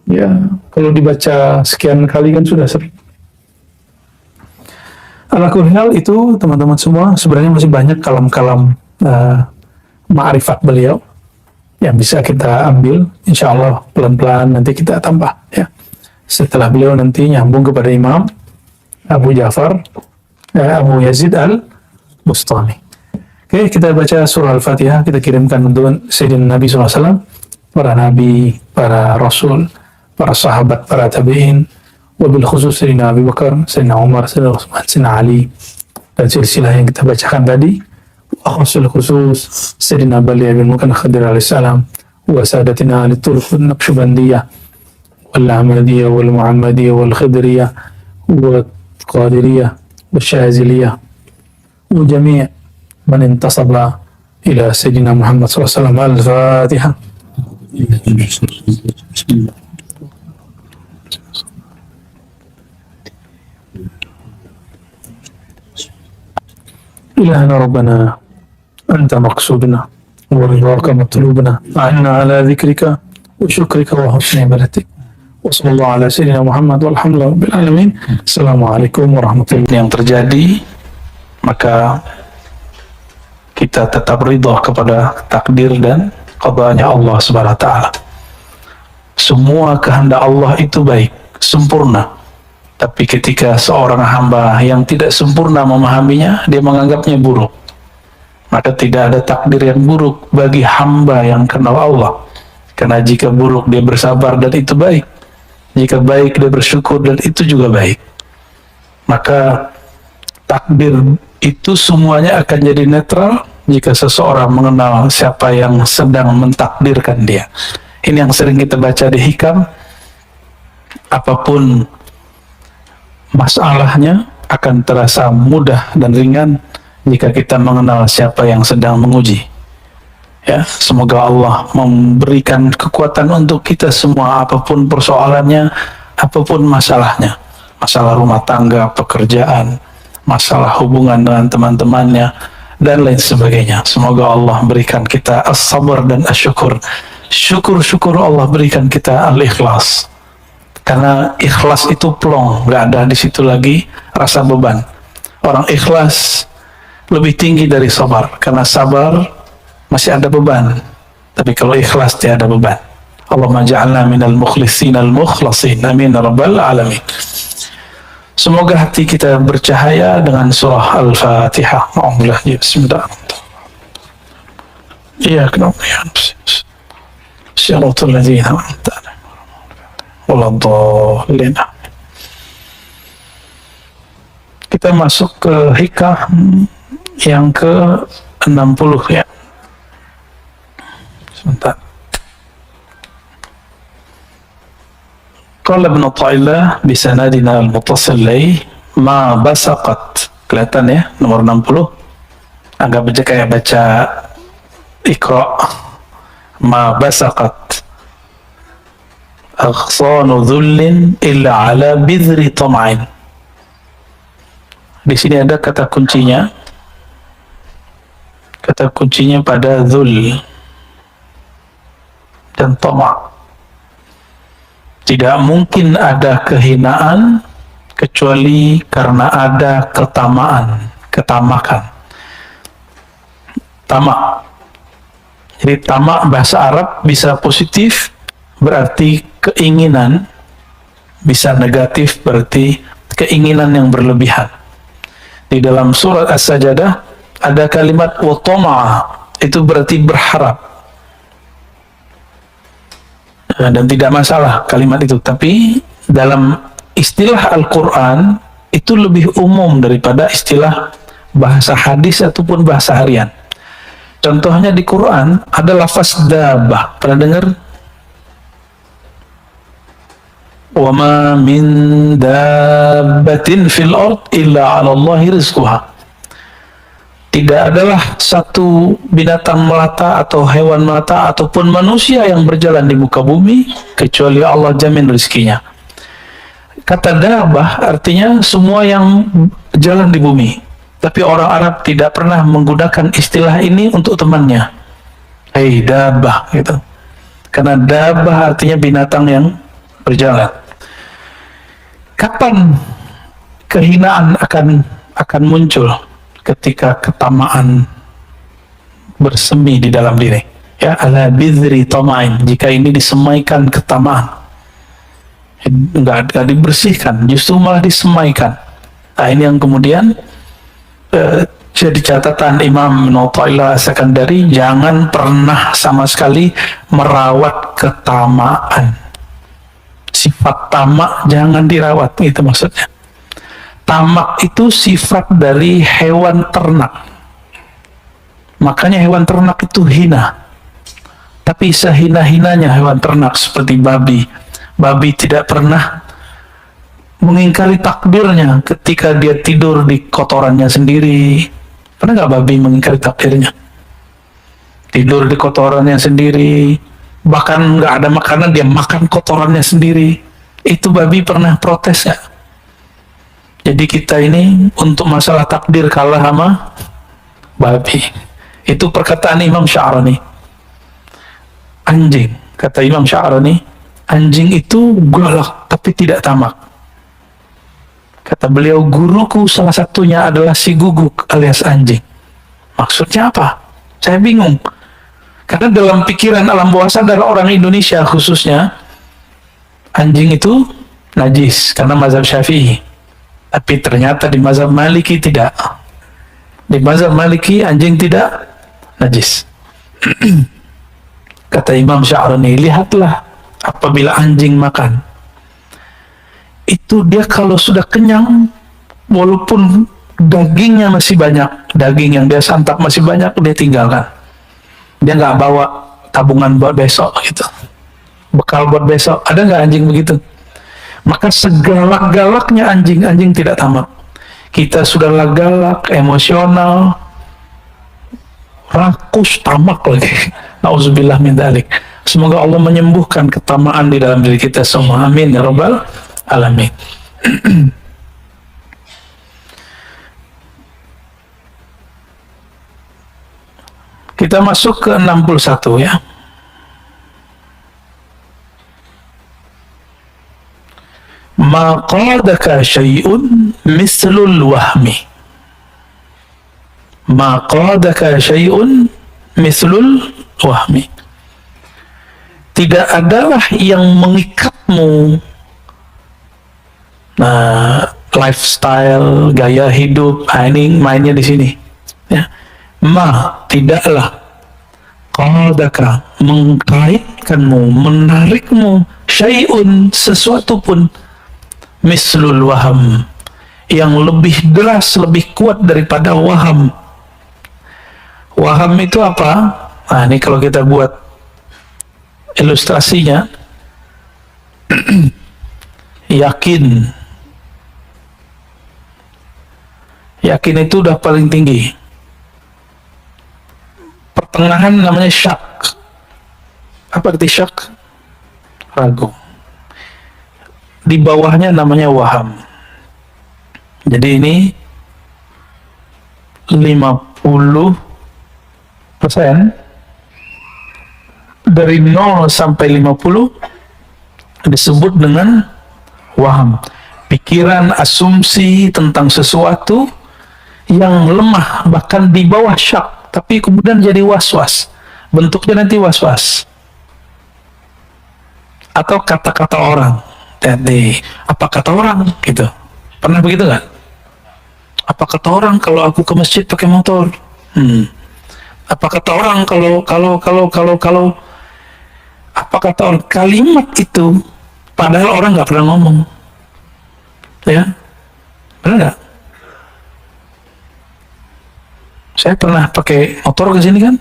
Ya, kalau dibaca sekian kali kan sudah 1000. Ala kulli hal itu teman-teman semua, sebenarnya masih banyak kalam-kalam ma'rifat beliau yang bisa kita ambil. Insya Allah pelan-pelan nanti kita tambah ya. Setelah beliau nanti nyambung kepada Imam Abu Ja'far Abu Yazid al-Bustami. Oke, kita baca surah Al-Fatihah, kita kirimkan untuk Sayyidina Nabi SAW, para Nabi, para Rasul, para sahabat, para tabi'in, wabil khusus Sayyidina Abu Bakar, Sayyidina Umar, Sayyidina Utsman, Sayyidina Ali, dan silsilah yang kita bacakan tadi. Akhusul khusus Sayyidina Bali bin Mukan Khadir alaihissalam, wa sadatina al-Turq al-Naqsyabandiyah, wal-Ahmadiyah, wal-Muhammadiyah, wal-Khidriyah, wal-Qadiriyah, wal-Syaziliyah, wa jami' man intasaba ila Sayyidina Muhammad SAW. Al-Fatihah. إلهنا ربنا أنت مقصودنا ورضاك مطلوبنا، أعنا على ذكرك وشكرك وحسن عبادتك. وصلى الله على سيدنا Muhammad walhamdulillah rabbil alamin. Assalamualaikum warahmatullahi wabarakatuh. Yang terjadi, maka kita tetap ridha kepada takdir dan qadanya Allah Subhanahu wa taala. Semua kehendak Allah itu baik, sempurna. Tapi ketika seorang hamba yang tidak sempurna memahaminya, dia menganggapnya buruk. Maka tidak ada takdir yang buruk bagi hamba yang kenal Allah. Karena jika buruk dia bersabar dan itu baik. Jika baik dia bersyukur dan itu juga baik. Maka takdir itu semuanya akan jadi netral jika seseorang mengenal siapa yang sedang mentakdirkan dia. Ini yang sering kita baca di hikam. Apapun masalahnya akan terasa mudah dan ringan jika kita mengenal siapa yang sedang menguji. Ya, semoga Allah memberikan kekuatan untuk kita semua, apapun persoalannya, apapun masalahnya, masalah rumah tangga, pekerjaan, masalah hubungan dengan teman-temannya, dan lain sebagainya. Semoga Allah berikan kita as-sabar dan as-syukur. Syukur-syukur Allah berikan kita al-ikhlas. Karena ikhlas itu plong, nggak ada di situ lagi rasa beban. Orang ikhlas lebih tinggi dari sabar, karena sabar masih ada beban, tapi kalau ikhlas tidak ada beban. Allahumma ja'alna minal mukhlisin al-mukhlasin, amin ya rabbal alamin. Semoga hati kita bercahaya dengan surah Al-Fatihah. Alhamdulillah. Bismillah. Iya, kenapa ya? Syaratul ladzina an'amta alaihim waladhdallin. Kita masuk ke hikam yang ke-60 ya. Sebentar. Qala Ibn Athaillah bisanadina al-muttasil ma basaqat. Kelihatan ya, nomor 60. Agak baca kayak baca Iqra. Ma basaqat aghsanu dhullin illa ala bidhri tam'in. Di sini ada kata kuncinya. Kata kuncinya pada dhul dan tama'. Tidak mungkin ada kehinaan kecuali karena ada ketamaan, ketamakan. Tamak. Jadi tamak bahasa Arab bisa positif berarti keinginan, bisa negatif berarti keinginan yang berlebihan. Di dalam surat As-Sajdah ada kalimat wa tama'a, itu berarti berharap. Dan tidak masalah kalimat itu, tapi dalam istilah Al-Quran itu lebih umum daripada istilah bahasa hadis ataupun bahasa harian. Contohnya di Quran ada lafaz dabah, pernah dengar? Wa ma min dabbatin fil ard illa 'ala Allahi rizquha. Tidak adalah satu binatang melata atau hewan melata ataupun manusia yang berjalan di muka bumi kecuali Allah jamin rezekinya. Kata dabah artinya semua yang jalan di bumi. Tapi orang Arab tidak pernah menggunakan istilah ini untuk temannya. Hei dabah gitu. Karena dabah artinya binatang yang berjalan. Kapan kehinaan akan muncul? Ketika ketamaan bersemi di dalam diri, ya, ala bidhri tama'in. Jika ini disemaikan ketamaan, enggak dibersihkan, justru malah disemaikan. Nah, ini yang kemudian jadi catatan Imam Ibn Athaillah As-Sakandari, jangan pernah sama sekali merawat ketamaan. Sifat tamak jangan dirawat, itu maksudnya. Tamak itu sifat dari hewan ternak. Makanya hewan ternak itu hina. Tapi sehina-hinanya hewan ternak seperti babi. Babi tidak pernah mengingkari takdirnya ketika dia tidur di kotorannya sendiri. Pernah nggak babi mengingkari takdirnya? Tidur di kotorannya sendiri. Bahkan nggak ada makanan, dia makan kotorannya sendiri. Itu babi pernah protes ya? Jadi kita ini untuk masalah takdir kalah sama babi. Itu perkataan Imam Sya'rani. Anjing, kata Imam Sya'rani, anjing itu galak tapi tidak tamak. Kata beliau, guruku salah satunya adalah si guguk alias anjing. Maksudnya apa? Saya bingung. Karena dalam pikiran alam bawah sadar orang Indonesia khususnya, anjing itu najis karena mazhab Syafi'i. Tapi ternyata di mazhab Maliki tidak. Di mazhab Maliki anjing tidak najis. Kata Imam Sya'rani, lihatlah apabila anjing makan, itu dia kalau sudah kenyang, walaupun dagingnya masih banyak, daging yang dia santap masih banyak, dia tinggalkan. Dia nggak bawa tabungan buat besok gitu, bekal buat besok. Ada nggak anjing begitu? Maka segalak-galaknya anjing, anjing tidak tamak. Kita sudahlah galak, emosional, rakus, tamak lagi. Nauzubillah min dzalik. Semoga Allah menyembuhkan ketamaan di dalam diri kita semua. Amin ya rabbal alamin. Kita masuk ke 61 ya. Ma qadaka syai'un mislul wahmi. Ma qadaka syai'un mislul wahmi. Tidak adalah yang mengikatmu, lifestyle, gaya hidup. Ini mainnya di sini ya. Ma, tidaklah, qadaka, mengkaitkanmu, menarikmu, syai'un, sesuatu pun, mislul waham, yang lebih deras, lebih kuat daripada waham. Waham itu apa? Nah, ini kalau kita buat ilustrasinya, yakin. Yakin itu udah paling tinggi. Pertengahan namanya syak. Apa arti syak? Ragu. Di bawahnya namanya waham. Jadi ini 50%. Dari 0 sampai 50 disebut dengan waham. Pikiran, asumsi tentang sesuatu yang lemah, bahkan di bawah syak, tapi kemudian jadi was-was. Bentuknya nanti was-was. Atau kata-kata orang. Jadi, apa kata orang? Gitu. Pernah begitu nggak? Apa kata orang kalau aku ke masjid pakai motor? Apa kata orang kalau apa kata orang? Kalimat itu padahal orang nggak pernah ngomong. Ya, benar nggak? Saya pernah pakai motor ke sini kan,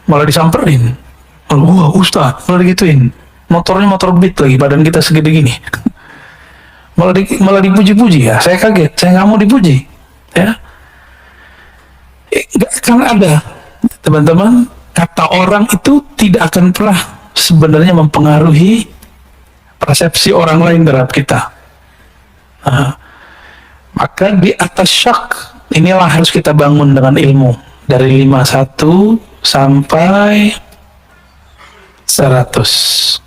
malah disamperin. Wah, Ustaz, malah digituin. Motornya motor Beat lagi, badan kita segede gini. malah dipuji-puji ya. Saya kaget, saya nggak mau dipuji. Ya, nggak akan ada, teman-teman. Kata orang itu tidak akan pernah sebenarnya mempengaruhi persepsi orang lain terhadap kita. Maka di atas syak inilah harus kita bangun dengan ilmu. Dari 51 sampai 100.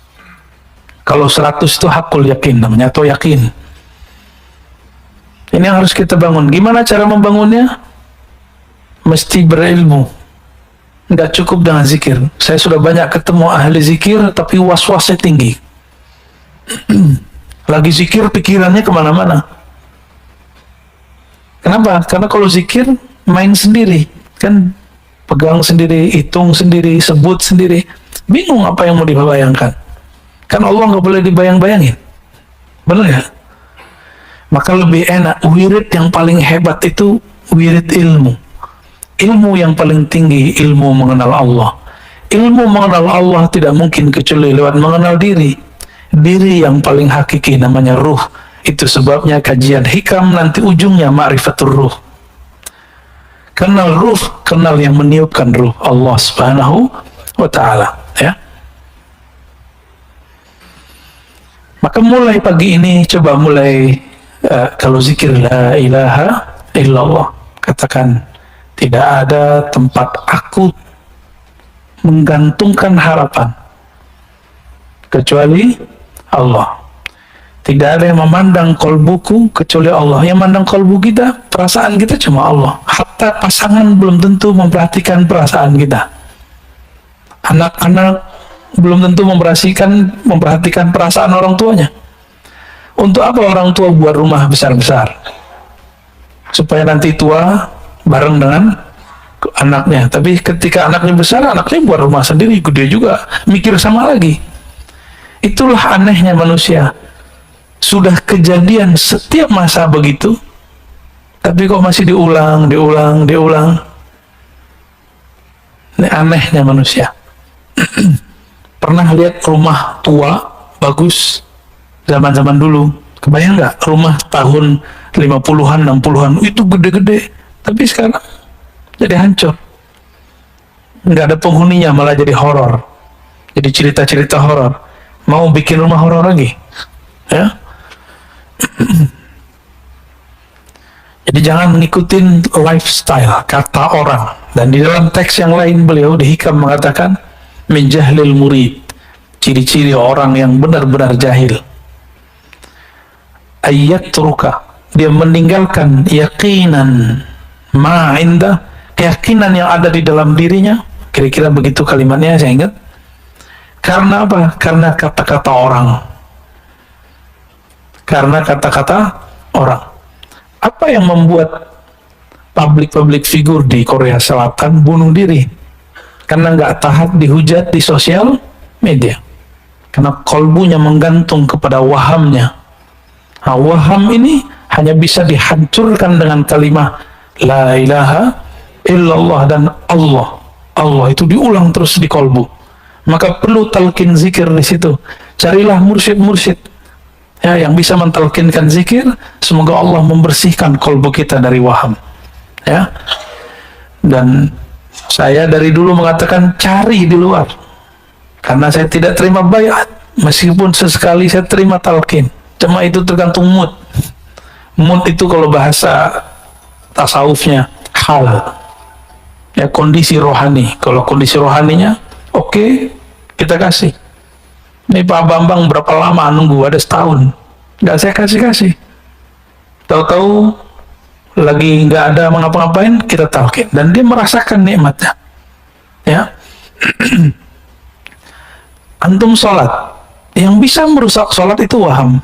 Kalau 100 itu hakul yakin namanya, atau yakin. Ini yang harus kita bangun. Gimana cara membangunnya? Mesti berilmu. Nggak cukup dengan zikir. Saya sudah banyak ketemu ahli zikir, tapi was-wasnya tinggi. Lagi zikir, pikirannya kemana-mana. Kenapa? Karena kalau zikir, main sendiri. Kan pegang sendiri, hitung sendiri, sebut sendiri. Bingung apa yang mau dibayangkan. Kan Allah nggak boleh dibayang-bayangin. Benar ya? Maka lebih enak, wirid yang paling hebat itu wirid ilmu. Ilmu yang paling tinggi, ilmu mengenal Allah. Ilmu mengenal Allah tidak mungkin kecuali lewat mengenal diri. Diri yang paling hakiki namanya ruh. Itu sebabnya kajian hikam nanti ujungnya ma'rifatul ruh. Kenal ruh, kenal yang meniupkan ruh, Allah Subhanahu wa ta'ala, ya. Maka mulai pagi ini coba mulai kalau zikir la ilaha illallah, katakan Tidak ada tempat aku menggantungkan harapan kecuali Allah. Tidak ada yang memandang kolbuku kecuali Allah. Yang memandang kolbu kita, perasaan kita cuma Allah. Hatta pasangan belum tentu memperhatikan perasaan kita. Anak-anak belum tentu memperhatikan perasaan orang tuanya. Untuk apa orang tua buat rumah besar-besar? Supaya nanti tua bareng dengan anaknya. Tapi ketika anaknya besar, anaknya buat rumah sendiri, gede juga, mikir sama lagi. Itulah anehnya manusia. Sudah kejadian setiap masa begitu, tapi kok masih diulang. Ini anehnya manusia. Pernah lihat rumah tua bagus zaman-zaman dulu? Kebayang nggak rumah tahun 50-an, 60-an itu gede-gede, tapi sekarang jadi hancur. Nggak ada penghuninya, malah jadi horor. Jadi cerita-cerita horor. Mau bikin rumah horor lagi? Ya. Jadi jangan mengikutin lifestyle kata orang. Dan di dalam teks yang lain beliau di Hikam mengatakan min jahlil murid, ciri-ciri orang yang benar-benar jahil, ayyatruka, dia meninggalkan yaqinan ma inda, keyakinan yang ada di dalam dirinya. Kira-kira begitu kalimatnya, saya ingat. Karena apa? Karena kata-kata orang. Karena kata-kata orang. Apa yang membuat public figure di Korea Selatan bunuh diri? Karena nggak tahan dihujat di sosial media. Karena kolbunya menggantung kepada wahamnya. Nah, waham ini hanya bisa dihancurkan dengan kalimat la ilaha illallah dan Allah. Allah itu diulang terus di kolbu. Maka perlu talqin zikir di situ. Carilah mursyid-mursyid ya, yang bisa mentalkinkan zikir. Semoga Allah membersihkan kolbu kita dari waham. Ya. Dan saya dari dulu mengatakan cari di luar, karena saya tidak terima bayat, meskipun sesekali saya terima talqin. Cuma itu tergantung mood. Mood itu kalau bahasa tasawufnya hal, ya, kondisi rohani. Kalau kondisi rohaninya oke, kita kasih. Ini Pak Bambang berapa lama nunggu? Ada setahun. Nggak saya kasih. Tahu-tahu lagi nggak ada mengapa-ngapain, kita talqin. Dan dia merasakan nikmatnya. Ya. Antum sholat. Yang bisa merusak sholat itu waham.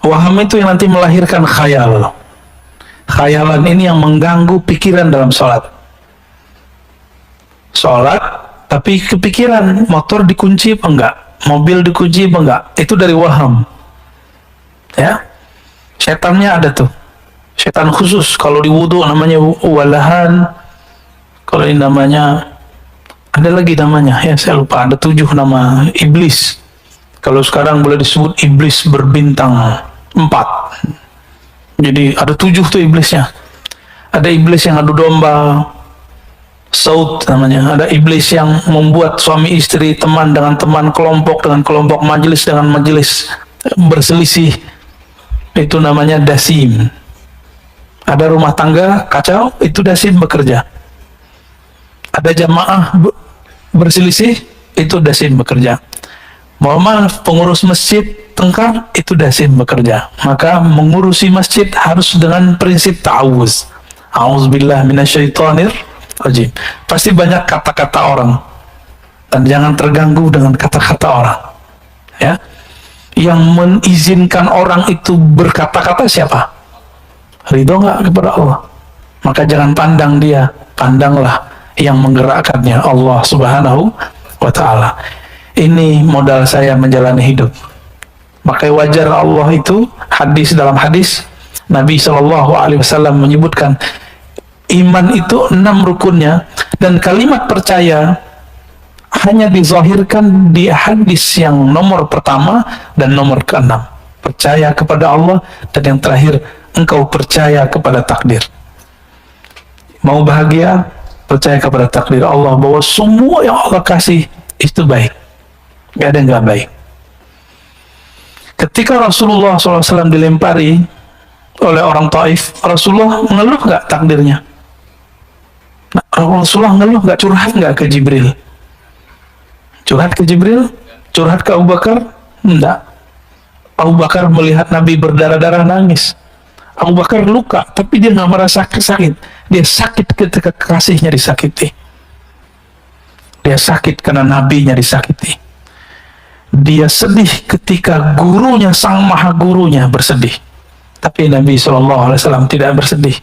Waham itu yang nanti melahirkan khayal. Khayalan ini yang mengganggu pikiran dalam sholat. Sholat, tapi kepikiran, motor dikunci apa enggak? Mobil dikunci apa enggak? Itu dari waham. Ya, setannya ada tuh. Setan khusus. Kalau di wudu namanya walahan. Kalau ini namanya, ada lagi namanya, ya saya lupa. Ada 7 nama iblis. Kalau sekarang boleh disebut iblis berbintang 4. Jadi ada 7 tuh iblisnya. Ada iblis yang adu domba, saud namanya. Ada iblis yang membuat suami istri, teman dengan teman, kelompok dengan kelompok, majelis dengan majelis berselisih. Itu namanya dasim. Ada rumah tangga kacau, itu dasim bekerja. Ada jamaah berselisih, itu dasim bekerja. Mohon maaf, pengurus masjid tengkar, itu dasim bekerja. Maka mengurusi masjid harus dengan prinsip ta'awuz. A'udzubillah minasyaitonir rajim. Pasti banyak kata-kata orang, dan jangan terganggu dengan kata-kata orang. Ya, yang mengizinkan orang itu berkata-kata siapa? Ridho nggak kepada Allah? Maka jangan pandang dia, pandanglah yang menggerakkannya, Allah Subhanahu wa Ta'ala. Ini modal saya menjalani hidup. Maka wajar Allah itu, dalam hadis Nabi SAW menyebutkan iman itu 6 rukunnya, dan kalimat percaya hanya dizahirkan di hadis yang nomor pertama dan nomor ke-6. Percaya kepada Allah, dan yang terakhir, engkau percaya kepada takdir. Mau bahagia, percaya kepada takdir Allah, bahwa semua yang Allah kasih itu baik, gak ada yang gak baik. Ketika Rasulullah SAW dilempari oleh orang Taif, Rasulullah mengeluh gak takdirnya? Nah, Rasulullah ngeluh nggak, curhat nggak ke Jibril? Curhat ke Jibril? Curhat ke Abu Bakar? Enggak. Abu Bakar melihat Nabi berdarah-darah nangis. Abu Bakar luka, tapi dia nggak merasa sakit. Dia sakit ketika kekasihnya disakiti. Dia sakit karena nabinya disakiti. Dia sedih ketika gurunya, sang maha gurunya bersedih. Tapi Nabi SAW tidak bersedih.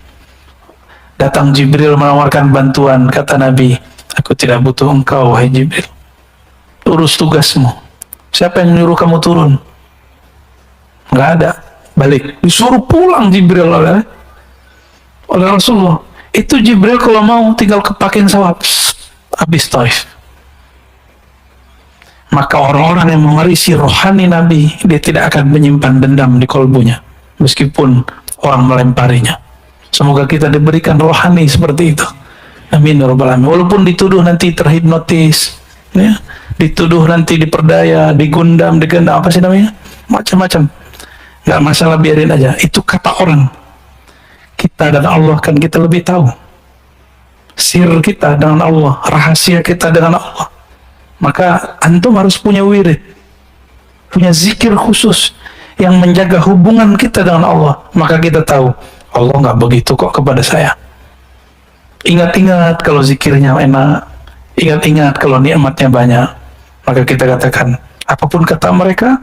Datang Jibril menawarkan bantuan. Kata Nabi, aku tidak butuh engkau, wahai Jibril. Urus tugasmu. Siapa yang menyuruh kamu turun? Nggak ada. Balik. Disuruh pulang Jibril oleh Rasulullah. Itu Jibril kalau mau tinggal kepakin sawah, habis Taif. Maka orang-orang yang mewarisi rohani Nabi, dia tidak akan menyimpan dendam di kolbunya, meskipun orang melemparinya. Semoga kita diberikan rohani seperti itu. Amin ya rabbal alamin. Walaupun dituduh nanti terhipnotis, ya, dituduh nanti diperdaya, digundam, digendam, apa sih namanya? Macam-macam. Gak masalah, biarin aja. Itu kata orang. Kita dan Allah kan kita lebih tahu. Sir kita dengan Allah, rahasia kita dengan Allah. Maka antum harus punya wirid, punya zikir khusus yang menjaga hubungan kita dengan Allah. Maka kita tahu, Allah nggak begitu kok kepada saya. Ingat-ingat kalau zikirnya enak, ingat-ingat kalau nikmatnya banyak. Maka kita katakan, apapun kata mereka,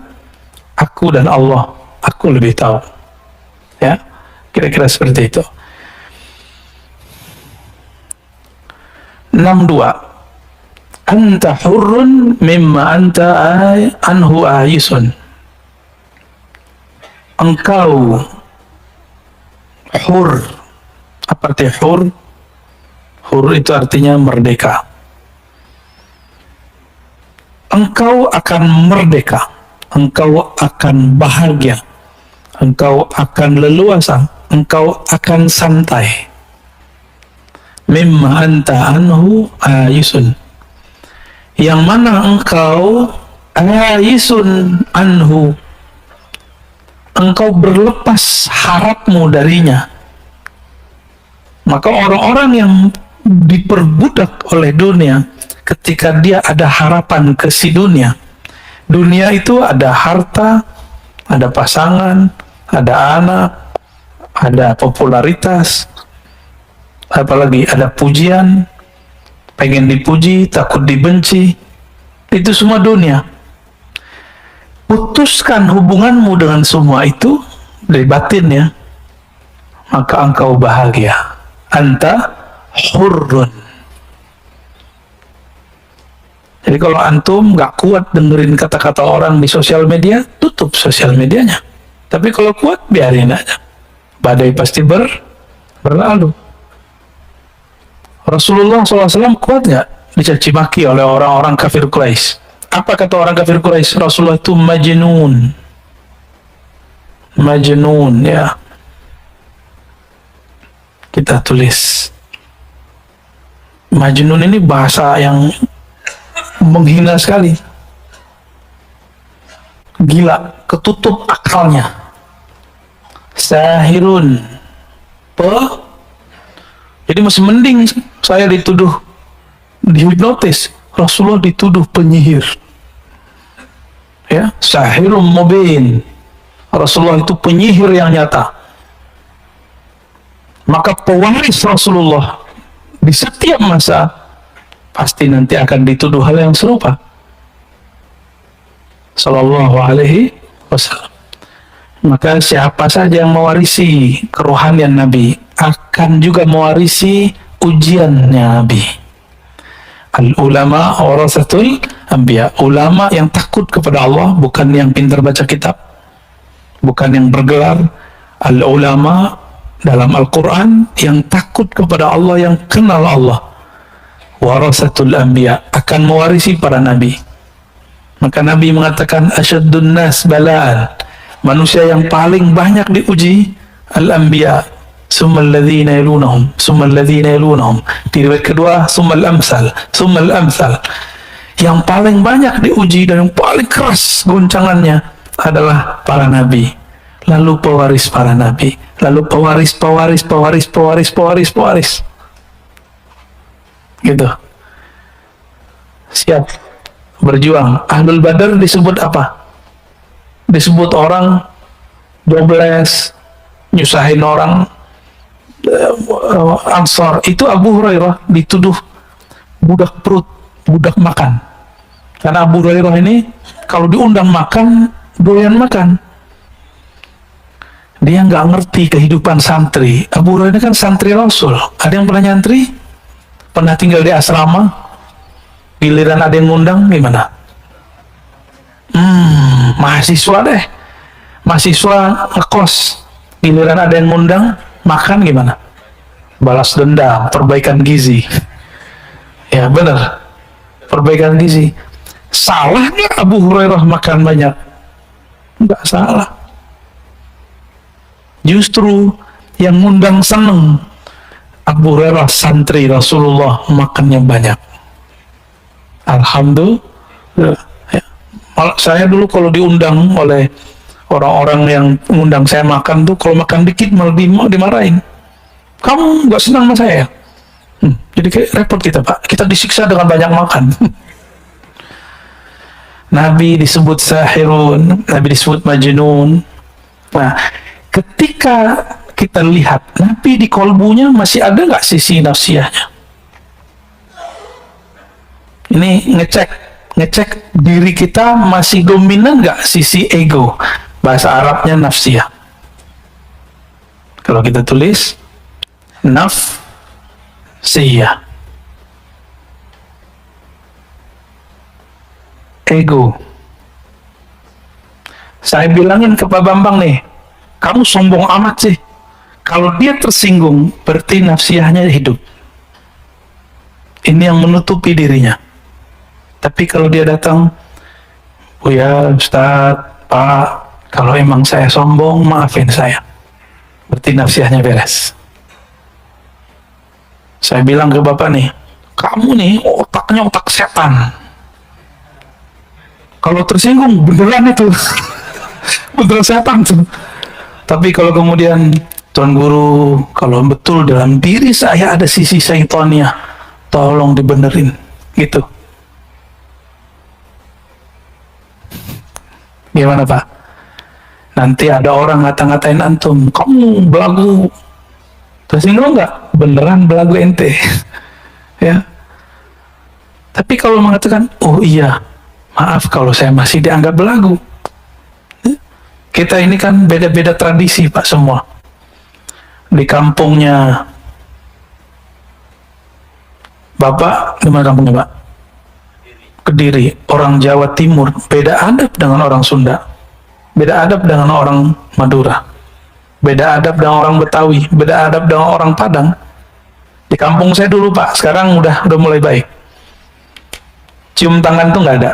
aku dan Allah, aku lebih tahu. Ya, kira-kira seperti itu. 62. Anta hurrun mimma anta anhu ayisun. Engkau hur. Apa arti hur? Hur itu artinya merdeka. Engkau akan merdeka. Engkau akan bahagia. Engkau akan leluasa. Engkau akan santai. Mimma anta anhu ayisun. Yang mana engkau ayisun anhu, engkau berlepas harapmu darinya. Maka orang-orang yang diperbudak oleh dunia, ketika dia ada harapan ke si dunia, dunia itu ada harta, ada pasangan, ada anak, ada popularitas, apalagi ada pujian, pengen dipuji, takut dibenci, itu semua dunia. Putuskan hubunganmu dengan semua itu dari batinnya, maka engkau bahagia. Anta hurrun. Jadi kalau antum nggak kuat dengerin kata-kata orang di sosial media, tutup sosial medianya. Tapi kalau kuat, biarin aja. Badai pasti berlalu. Rasulullah SAW kuat nggak dicaci maki oleh orang-orang kafir Quraisy? Apa kata orang kafir Quraisy? Rasulullah itu majnun. Majnun, ya. Kita tulis. Majnun ini bahasa yang menghina sekali. Gila, ketutup akalnya. Sahirun. Jadi masih mending saya dituduh dihipnotis, Rasulullah dituduh penyihir. Ya, sahirum mubin. Rasulullah itu penyihir yang nyata. Maka pewaris Rasulullah di setiap masa pasti nanti akan dituduh hal yang serupa. Sallallahu alaihi wasallam. Maka siapa saja yang mewarisi kerohanian Nabi akan juga mewarisi ujiannya Nabi. Al-ulama warasatul anbiya. Ulama yang takut kepada Allah, bukan yang pintar baca kitab, bukan yang bergelar. Al-ulama dalam Al-Quran yang takut kepada Allah, yang kenal Allah. Warasatul anbiya, akan mewarisi para nabi. Maka Nabi mengatakan asyaddun nas bala'an, manusia yang paling banyak diuji al-anbiya, summal ladzina yalunahum, summal ladzina yalunahum. Di riwayat kedua summal amsal, summal amsal. Yang paling banyak diuji dan yang paling keras goncangannya adalah para nabi, lalu pewaris para nabi, lalu pewaris. gitu. Siap berjuang. Ahlul Badar disebut apa? Disebut orang jobless, nyusahin orang. Ansor itu Abu Hurairah dituduh budak perut, budak makan. Karena Abu Hurairah ini kalau diundang makan, doyan makan. Dia nggak ngerti kehidupan santri. Abu Hurairah ini kan santri Rasul. Ada yang pernah nyantri? Pernah tinggal di asrama? Giliran ada yang ngundang, gimana? Mahasiswa deh. Mahasiswa ngekos. Giliran ada yang ngundang, makan gimana? Balas dendam, perbaikan gizi. Ya benar, perbaikan gizi. Salah nggak Abu Hurairah makan banyak? Nggak salah. Justru yang ngundang seneng. Abu Hurairah santri Rasulullah makannya banyak. Alhamdulillah. Ya. Saya dulu kalau diundang oleh orang-orang yang ngundang saya makan tuh, kalau makan dikit malah dimarahin. Kamu nggak senang sama saya? Jadi kayak repot kita, Pak. Kita disiksa dengan banyak makan. Nabi disebut sahirun, Nabi disebut majnun. Nah, ketika kita lihat Nabi di kolbunya masih ada nggak sisi nafsiyahnya? Ini ngecek diri kita masih dominan nggak sisi ego? Bahasa Arabnya nafsiyah. Kalau kita tulis nafsiyah, ego. Saya bilangin ke Pak Bambang nih, kamu sombong amat sih. Kalau dia tersinggung, berarti nafsiyahnya hidup. Ini yang menutupi dirinya. Tapi kalau dia datang, oh ya Ustadz, Pak, kalau emang saya sombong, maafin saya. Berarti nafsiyahnya beres. Saya bilang ke Bapak nih, kamu nih otaknya otak setan. Kalau tersinggung, beneran itu. Beneran setan tuh. Tapi kalau kemudian, Tuan Guru, kalau betul dalam diri saya ada sisi syaitannya, tolong dibenerin. Gitu. Gimana Pak? Nanti ada orang ngata-ngatain antum, kamu belagu. Tersinggung nggak? Beneran belagu ente. Ya. Tapi kalau mengatakan, oh iya, maaf kalau saya masih dianggap belagu. Kita ini kan beda-beda tradisi Pak semua. Di kampungnya Bapak, di mana kampungnya Pak? Kediri, orang Jawa Timur, beda adab dengan orang Sunda. Beda adab dengan orang Madura. Beda adab dengan orang Betawi, beda adab dengan orang Padang. Di kampung saya dulu Pak, sekarang udah mulai baik. Cium tangan tuh nggak ada.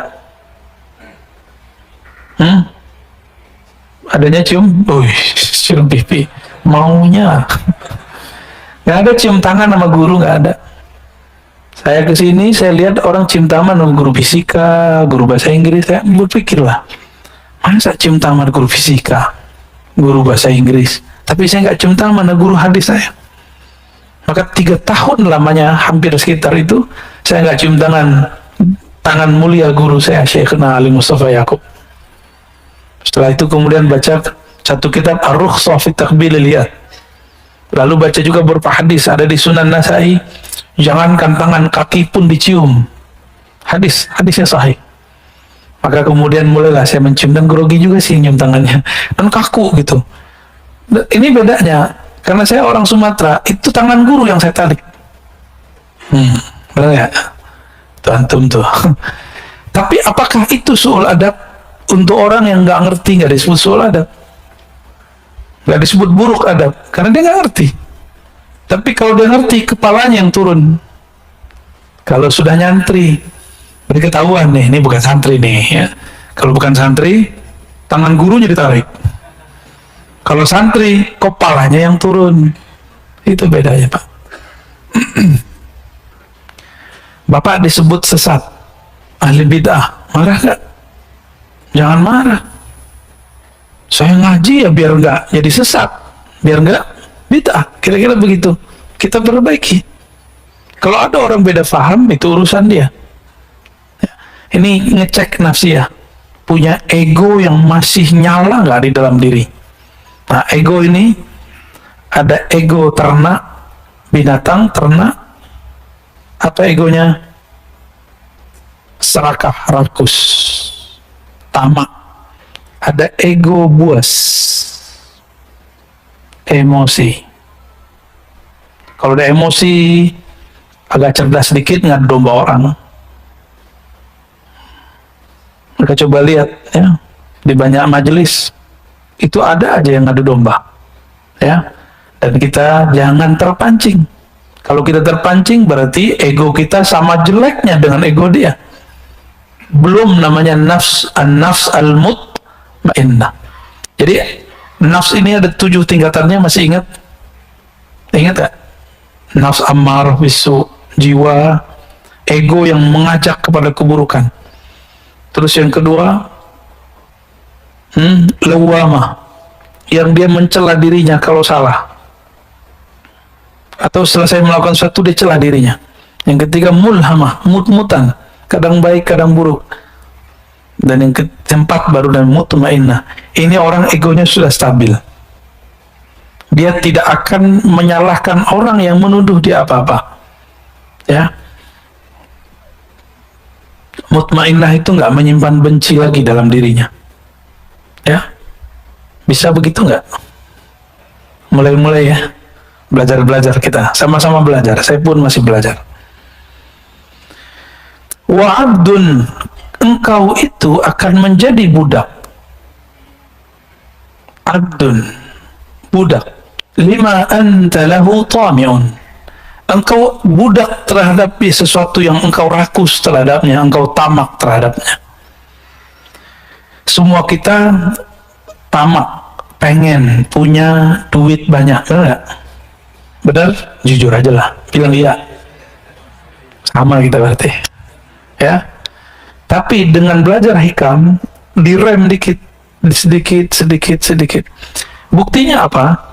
Adanya cium, cium pipi. Maunya. Nggak ada cium tangan sama guru, nggak ada. Saya kesini, saya lihat orang cium tangan sama guru fisika, guru bahasa Inggris. Saya berpikirlah, masa cium tangan guru fisika, guru bahasa Inggris, tapi saya nggak cium tangan sama guru hadis saya. Maka 3 tahun lamanya, hampir sekitar itu, saya nggak cium tangan mulia guru saya, Syekhna Ali Mustafa Yaakob. Setelah itu kemudian baca satu kitab Ar-Rukhsah fi Taqbilil Yad. Lalu baca juga beberapa hadis, ada di Sunan Nasai, jangankan tangan, kaki pun dicium. Hadisnya sahih. Maka kemudian mulailah saya mencium, dan grogi juga sih nyium tangannya, dan kaku gitu. Ini bedanya, karena saya orang Sumatera, itu tangan guru yang saya tarik. Benar ya? Itu antum tuh. Tapi apakah itu su'ul adab? Untuk orang yang nggak ngerti, nggak disebut su'ul adab, nggak disebut buruk adab, karena dia nggak ngerti. Tapi kalau dia ngerti, kepalanya yang turun. Kalau sudah nyantri, berarti ketahuan nih, ini bukan santri nih ya. Kalau bukan santri, tangan gurunya ditarik. Kalau santri, kepalanya yang turun. Itu bedanya Pak. Bapak disebut sesat, ahli bid'ah, marah gak? Jangan marah. Saya ngaji ya biar nggak jadi sesat, biar nggak bid'ah. Kira-kira begitu. Kita perbaiki. Kalau ada orang beda faham, itu urusan dia. Ini ngecek nafsi ya, punya ego yang masih nyala nggak di dalam diri. Nah, ego ini ada ego ternak, binatang ternak, atau egonya serakah, rakus, tamak. Ada ego buas, emosi. Kalau ada emosi, agak cerdas sedikit, nggak domba orang. Mereka coba lihat ya, di banyak majelis itu ada aja yang ngadu domba ya. Dan kita jangan terpancing. Kalau kita terpancing berarti ego kita sama jeleknya dengan ego dia. Belum namanya nafs al-mutmainnah. Jadi nafs ini ada 7 tingkatannya, masih ingat? Ingat gak? Nafs ammarah bisu, jiwa ego yang mengajak kepada keburukan. Terus yang kedua, lawamah, yang dia mencela dirinya kalau salah, atau selesai melakukan sesuatu dia cela dirinya. Yang ketiga, mulhamah, mut-mutan, kadang baik kadang buruk. Dan yang keempat baru dan mutmainnah, ini orang egonya sudah stabil, dia tidak akan menyalahkan orang yang menuduh dia apa-apa ya. Mutmainnah itu nggak menyimpan benci lagi dalam dirinya ya. Bisa begitu nggak? Mulai-mulai ya, belajar kita, sama-sama belajar. Saya pun masih belajar. Wa abdun, engkau itu akan menjadi budak. Abdun, budak. Lima anta lahu tami'un, engkau budak terhadap sesuatu yang engkau rakus terhadapnya, engkau tamak terhadapnya. Semua kita tamak, pengen punya duit banyak, benar nggak? Benar? Jujur aja lah, bilang iya. Sama kita berarti ya. Tapi dengan belajar hikam, direm dikit, sedikit. Buktinya apa?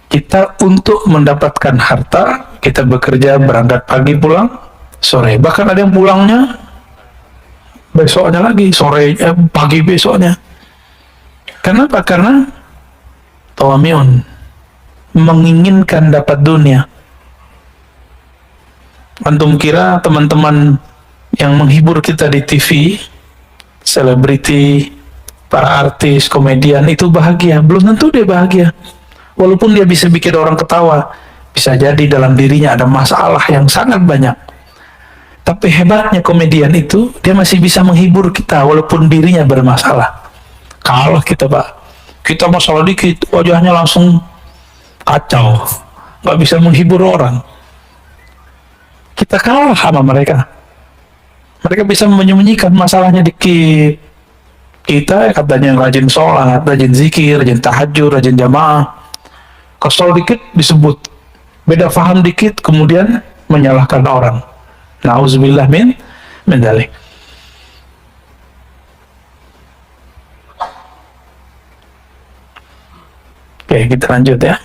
Kita untuk mendapatkan harta, kita bekerja, berangkat pagi, pulang sore. Bahkan ada yang pulangnya besoknya lagi, pagi besoknya. Kenapa? Karena tawamiun, menginginkan dapat dunia. Antum kira teman-teman yang menghibur kita di TV, selebriti, para artis, komedian itu bahagia? Belum tentu dia bahagia. Walaupun dia bisa bikin orang ketawa, bisa jadi dalam dirinya ada masalah yang sangat banyak. Tapi hebatnya komedian itu, dia masih bisa menghibur kita walaupun dirinya bermasalah. Kalau kita kita masalah dikit, wajahnya langsung kacau, nggak bisa menghibur orang. Kita kalah sama mereka. Mereka bisa menyembunyikan masalahnya dikit. Kita katanya rajin sholat, rajin zikir, rajin tahajud, rajin jamaah. Kesel dikit disebut, beda faham dikit kemudian menyalahkan orang. Nauzubillah min dzalik. Oke, kita lanjut ya.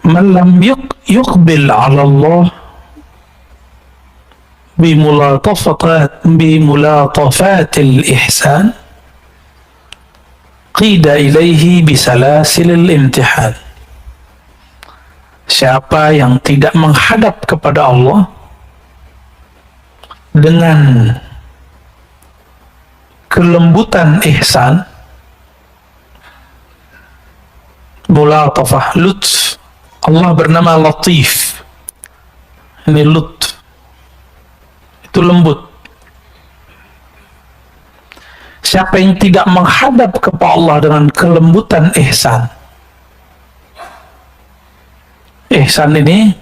Man lam yuqbil 'ala Allah bimulatafatil ihsan qida ilaihi bisalasilil imtihan. Siapa yang tidak menghadap kepada Allah dengan kelembutan ihsan, mulatafah, lutf. Allah bernama Latif, ini lutf, itu lembut. Siapa yang tidak menghadap kepada Allah dengan kelembutan ihsan. Ihsan ini,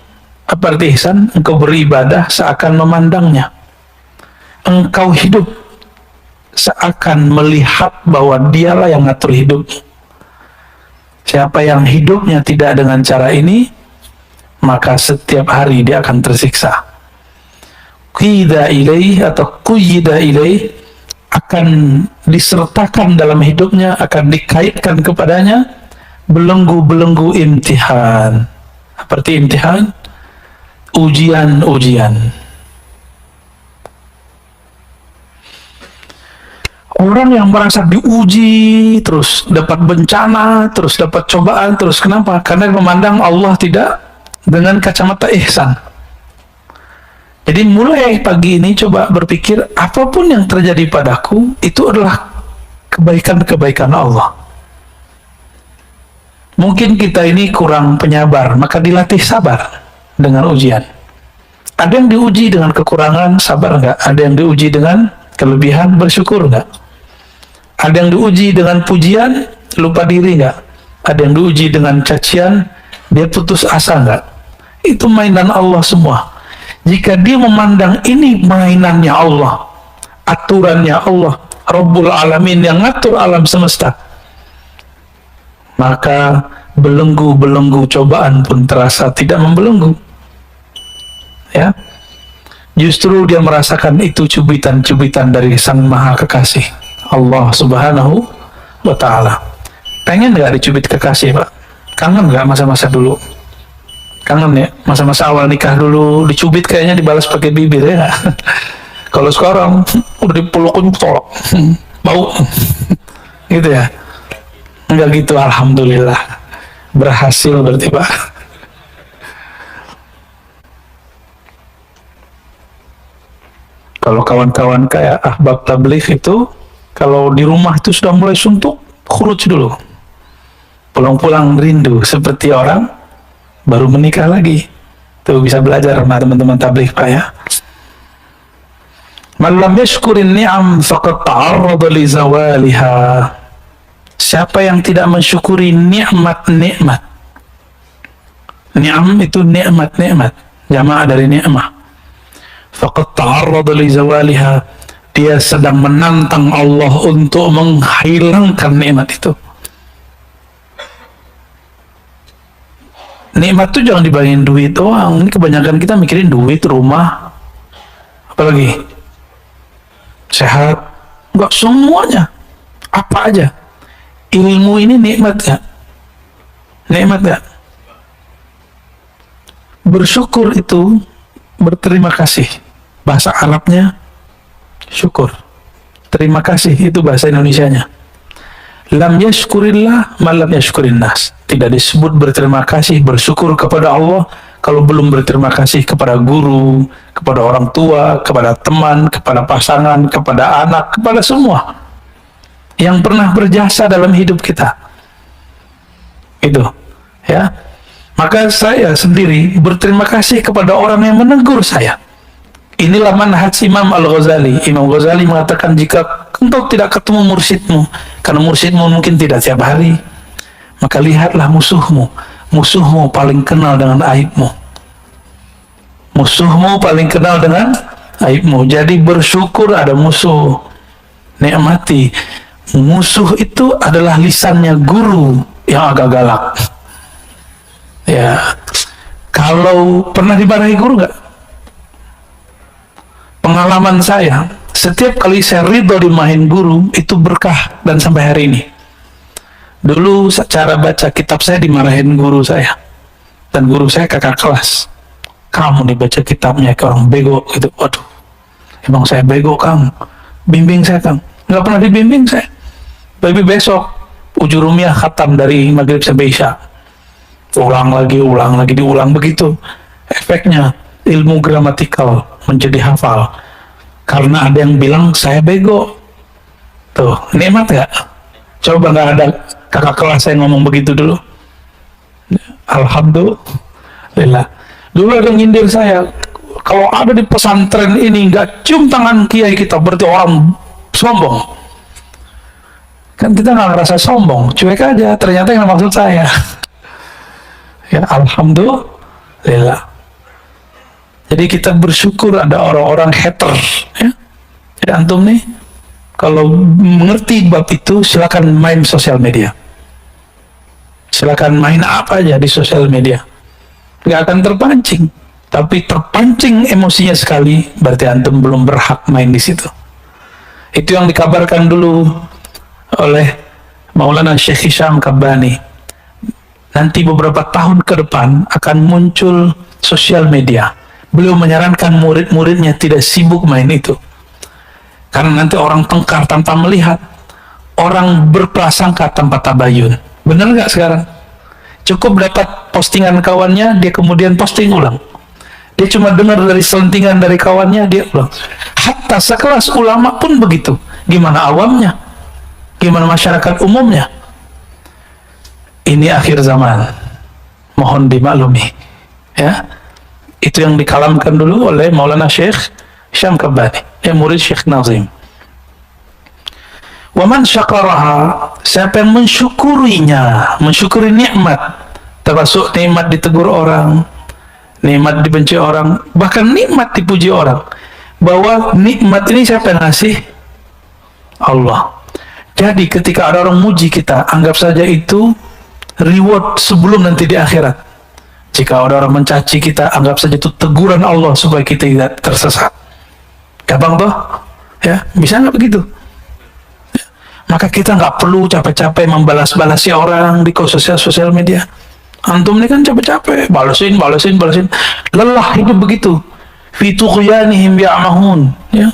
apa arti ihsan? Engkau beribadah seakan memandangnya. Engkau hidup seakan melihat bahwa dialah yang ngatur hidup. Siapa yang hidupnya tidak dengan cara ini, maka setiap hari dia akan tersiksa. qida ilaih atau quyida ilaih, akan disertakan dalam hidupnya, akan dikaitkan kepadanya belenggu-belenggu imtihan. Seperti imtihan, ujian-ujian. Orang yang merasa diuji, terus dapat bencana, terus dapat cobaan, terus kenapa? Karena memandang Allah tidak dengan kacamata ihsan. Jadi mulai pagi ini coba berpikir, apapun yang terjadi padaku, itu adalah kebaikan-kebaikan Allah. Mungkin kita ini kurang penyabar, maka dilatih sabar dengan ujian. Ada yang diuji dengan kekurangan, sabar nggak? Ada yang diuji dengan kelebihan, bersyukur nggak? Ada yang diuji dengan pujian, lupa diri nggak? Ada yang diuji dengan cacian, dia putus asa nggak? Itu mainan Allah semua. Jika dia memandang ini mainannya Allah, aturannya Allah, Rabbul Alamin yang ngatur alam semesta, maka belenggu-belenggu cobaan pun terasa tidak membelenggu. Ya, justru dia merasakan itu cubitan-cubitan dari Sang Maha Kekasih, Allah Subhanahu wa Ta'ala. Pengen nggak dicubit kekasih, Pak? Kangen nggak masa-masa dulu? Kangen ya, masa-masa awal nikah dulu dicubit kayaknya dibalas pakai bibir ya. Kalau sekarang udah dipeluk tolak, bau, gitu ya. Enggak gitu, alhamdulillah berhasil berarti, Pak. Kalau kawan-kawan kayak ahbab tabligh itu, kalau di rumah itu sudah mulai suntuk, khuruj dulu. Pulang-pulang rindu seperti orang baru menikah lagi. Tuh bisa belajar sama teman-teman tabligh, Pak ya. Man lam yashkurin ni'am faqad ta'arrada li zawaliha. Siapa yang tidak mensyukuri nikmat-nikmat. Ni'am itu nikmat-nikmat, jamaah dari ni'mah. Faqad ta'arrada li zawaliha. Dia sedang menantang Allah untuk menghilangkan nikmat itu. Nikmat itu jangan dibandingin duit doang. Ini kebanyakan kita mikirin duit, rumah, apalagi sehat. Enggak semuanya. Apa aja. Ilmu ini nikmat gak? Nikmat gak? Bersyukur itu berterima kasih. Bahasa Arabnya syukur. Terima kasih itu bahasa Indonesianya. Lam yashkurillah ma lam yashkurin nas. Tidak disebut berterima kasih, bersyukur kepada Allah kalau belum berterima kasih kepada guru, kepada orang tua, kepada teman, kepada pasangan, kepada anak, kepada semua yang pernah berjasa dalam hidup kita. Itu, ya. Maka saya sendiri berterima kasih kepada orang yang menegur saya. Inilah manhaj Imam Al-Ghazali. Imam Ghazali mengatakan, jika engkau tidak ketemu mursyidmu, karena mursyidmu mungkin tidak tiap hari, maka lihatlah musuhmu. Musuhmu paling kenal dengan aibmu. Musuhmu paling kenal dengan aibmu. Jadi bersyukur ada musuh. Nikmati. Musuh itu adalah lisannya guru yang agak galak. Ya, kalau pernah dimarahi guru nggak? Pengalaman saya, setiap kali saya ridho dimarahin guru, itu berkah dan sampai hari ini. Dulu secara baca kitab saya dimarahin guru saya, dan guru saya kakak kelas. Kamu nih baca kitabnya kayak orang bego gitu. Waduh, emang saya bego, Kang? Bimbing saya, Kang. Nggak pernah dibimbing saya. Tapi besok ujurumiyah khatam dari maghrib sampai isya. Ulang lagi, diulang begitu. Efeknya ilmu gramatikal menjadi hafal. Karena ada yang bilang saya bego. Tuh, nikmat gak? Coba nggak ada kakak kelas saya ngomong begitu dulu. Alhamdulillah. Dulu ada yang nyindir saya, kalau ada di pesantren ini nggak cium tangan kiai kita berarti orang sombong. Kan kita nggak ngerasa sombong, cuek aja. Ternyata yang maksud saya. Ya, alhamdulillah. Jadi kita bersyukur ada orang-orang hater. Ya. Jadi antum nih, kalau mengerti bab itu, silakan main sosial media. Silakan main apa aja di sosial media. Nggak akan terpancing. tapi terpancing emosinya sekali, berarti antum belum berhak main di situ. Itu yang dikabarkan dulu oleh Maulana Syekh Hisham Kabbani. Nanti beberapa tahun ke depan akan muncul sosial media. Beliau menyarankan murid-muridnya tidak sibuk main itu. Karena nanti orang tengkar tanpa melihat, orang berprasangka tanpa tabayun. Benar nggak sekarang? Cukup dapat postingan kawannya, dia kemudian posting ulang. Dia cuma dengar dari selentingan dari kawannya, dia ulang. Hatta sekelas ulama pun begitu. Gimana awamnya? Gimana masyarakat umumnya? Ini akhir zaman. Mohon dimaklumi. Ya, itu yang dikalamkan dulu oleh Maulana Syekh Hisham Kabbani, murid Syekh Nazim. Waman syakaraha, siapa yang mensyukurinya, mensyukuri nikmat, termasuk nikmat ditegur orang, nikmat dibenci orang, bahkan nikmat dipuji orang. Bahwa nikmat ini siapa yang ngasih? Allah. Jadi ketika ada orang muji kita, anggap saja itu reward sebelum nanti di akhirat. Jika ada orang mencaci kita, anggap saja itu teguran Allah supaya kita tidak tersesat. Gampang toh? Ya, bisa nggak begitu? Ya. Maka kita nggak perlu capek-capek membalas-balasi orang di sosial media. Antum ini kan capek-capek, balasin. Lelah hidup begitu. Fi tughyanihim ya'mahun. Ya.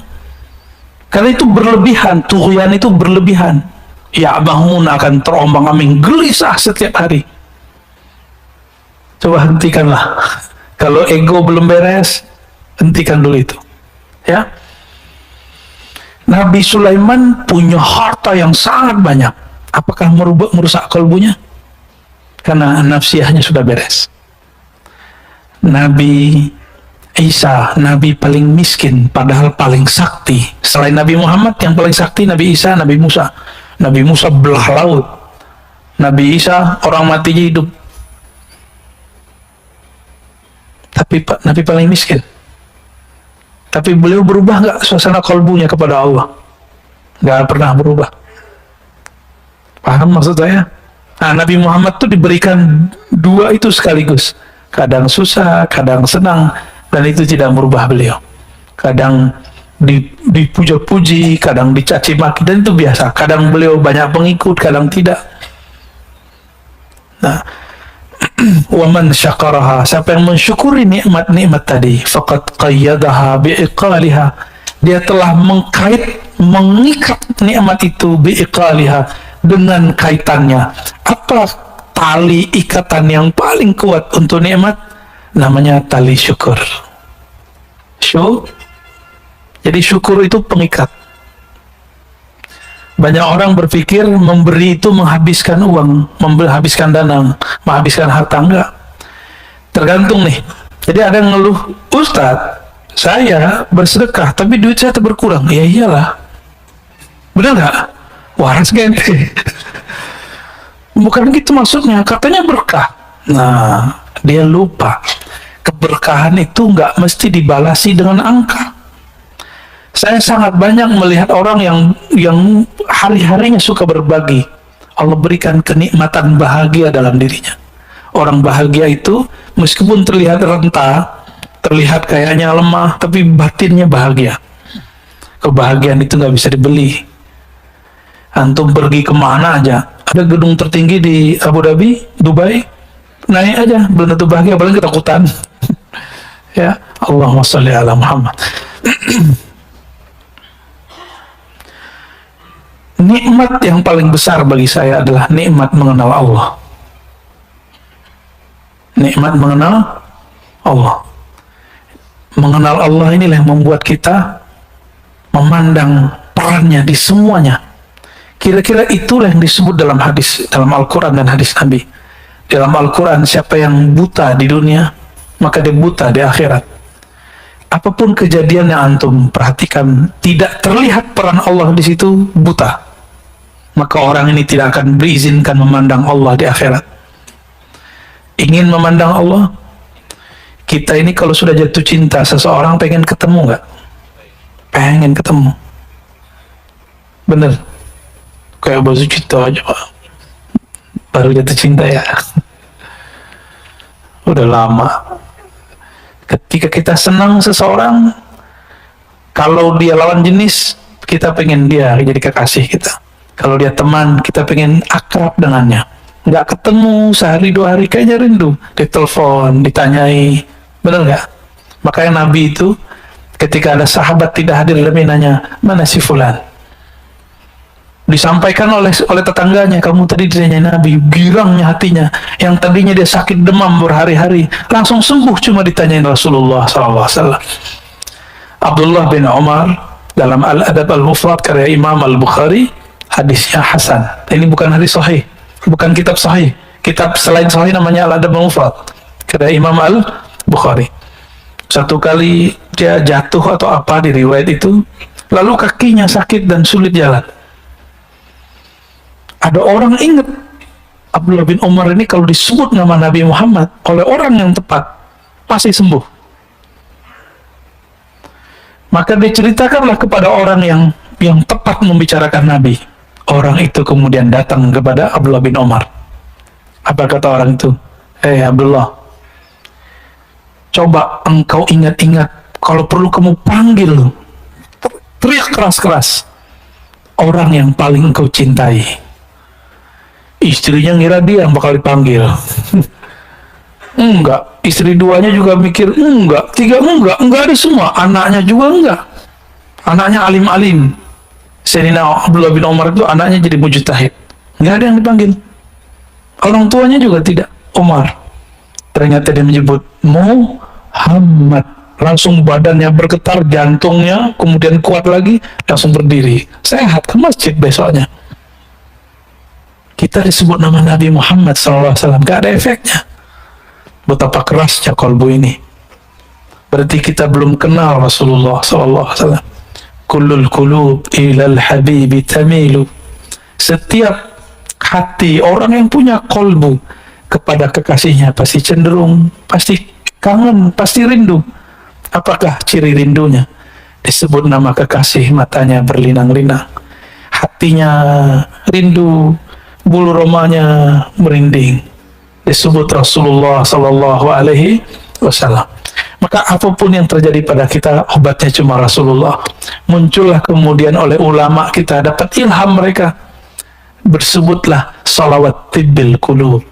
Karena itu berlebihan, tughyan itu berlebihan. Ya'mahun akan terombang-ambing, gelisah setiap hari. Coba hentikanlah. Kalau ego belum beres, hentikan dulu itu. Ya. Nabi Sulaiman punya harta yang sangat banyak. Apakah merusak kalbunya? Karena nafsiyahnya sudah beres. Nabi Isa, Nabi paling miskin, padahal paling sakti. Selain Nabi Muhammad, yang paling sakti Nabi Isa, Nabi Musa. Nabi Musa belah laut. Nabi Isa orang matinya hidup. Tapi Nabi paling miskin. Tapi beliau berubah nggak suasana kalbunya kepada Allah? Nggak pernah berubah. Paham maksud saya? Nah, Nabi Muhammad tuh diberikan dua itu sekaligus. Kadang susah, kadang senang, dan itu tidak merubah beliau. Kadang dipuja-puji, kadang dicaci maki, dan itu biasa. Kadang beliau banyak pengikut, kadang tidak. Nah, waman syakaraha, siapa yang mensyukuri nikmat-nikmat tadi, faqad qayyadaha bi'iqaliha, dia telah mengikat nikmat itu bi'iqaliha, dengan kaitannya. Apa tali ikatan yang paling kuat untuk nikmat? Namanya tali syukur. Jadi syukur itu pengikat. Banyak orang berpikir memberi itu menghabiskan uang, menghabiskan dana, menghabiskan harta. Enggak. Tergantung nih. Jadi ada yang ngeluh, Ustadz, saya bersedekah, tapi duit saya berkurang. Ya iyalah. Benar nggak? Waras gente. Bukan gitu maksudnya. Katanya berkah. Nah, dia lupa. Keberkahan itu nggak mesti dibalasi dengan angka. Saya sangat banyak melihat orang yang hari-harinya suka berbagi. Allah berikan kenikmatan bahagia dalam dirinya. Orang bahagia itu meskipun terlihat renta, terlihat kayaknya lemah, tapi batinnya bahagia. Kebahagiaan itu nggak bisa dibeli. Antum pergi kemana aja, ada gedung tertinggi di Abu Dhabi, Dubai, naik aja, belum tentu bahagia, paling ketakutan. Ya, Allahumma sholli ala Muhammad. Nikmat yang paling besar bagi saya adalah nikmat mengenal Allah. Nikmat mengenal Allah. Mengenal Allah inilah yang membuat kita memandang perannya di semuanya. Kira-kira itulah yang disebut dalam hadis, dalam Al-Quran dan hadis Nabi. Dalam Al-Quran, siapa yang buta di dunia, maka dia buta di akhirat. Apapun kejadian yang antum perhatikan, tidak terlihat peran Allah di situ, buta. Maka orang ini tidak akan berizinkan memandang Allah di akhirat. Ingin memandang Allah? Kita ini kalau sudah jatuh cinta seseorang, pengen ketemu nggak? Pengen ketemu. Bener. Kayak baju cinta aja, Pak. Baru jatuh cinta ya. Udah lama. Ketika kita senang seseorang, kalau dia lawan jenis, kita pengen dia jadi kekasih kita. Kalau dia teman, kita pengen akrab dengannya. Nggak ketemu sehari dua hari, kayaknya rindu. Ditelepon, ditanyai, benar nggak? Makanya Nabi itu, ketika ada sahabat tidak hadir, Nabi nanya, mana si fulan? Disampaikan oleh tetangganya, kamu tadi ditanya Nabi, girangnya hatinya, yang tadinya dia sakit demam berhari-hari, langsung sembuh cuma ditanyain Rasulullah SAW. Abdullah bin Umar dalam Al-Adab Al-Mufrad karya Imam Al-Bukhari, hadisnya Hasan. Ini bukan hadis sahih, bukan kitab sahih, kitab selain sahih namanya Al-Adab Al-Mufrad karya Imam Al-Bukhari. Satu kali dia jatuh atau apa di riwayat itu, lalu kakinya sakit dan sulit jalan. Ada orang ingat Abdullah bin Umar ini kalau disebut nama Nabi Muhammad oleh orang yang tepat pasti sembuh. Maka diceritakanlah kepada orang yang tepat membicarakan Nabi. Orang itu kemudian datang kepada Abdullah bin Umar. Apa kata orang itu? Abdullah, coba engkau ingat-ingat, kalau perlu kamu panggil, teriak keras-keras orang yang paling engkau cintai. Istrinya ngira dia yang bakal dipanggil. Enggak. Istri duanya juga mikir enggak. Tiga enggak ada semua. Anaknya juga enggak. Anaknya alim-alim. Sayyidina Abdullah bin Umar itu anaknya jadi mujtahid. Enggak ada yang dipanggil. Orang tuanya juga tidak. Umar. Ternyata dia menyebut Muhammad. Langsung badannya bergetar, jantungnya kemudian kuat lagi, langsung berdiri. Sehat ke masjid besoknya. Kita disebut nama Nabi Muhammad SAW, gak ada efeknya. Betapa kerasnya kolbu ini. Berarti kita belum kenal Rasulullah SAW. Kullul qulub ilal habibi tamilu. Setiap hati orang yang punya kolbu kepada kekasihnya pasti cenderung, pasti kangen, pasti rindu. Apakah ciri rindunya? Disebut nama kekasih, matanya berlinang-linang, hatinya rindu, bulu romanya merinding. Disebut Rasulullah Sallallahu Alaihi Wasallam. Maka apapun yang terjadi pada kita, obatnya cuma Rasulullah. Muncullah kemudian oleh ulama kita, dapat ilham mereka, bersebutlah salawat tibbil qulub.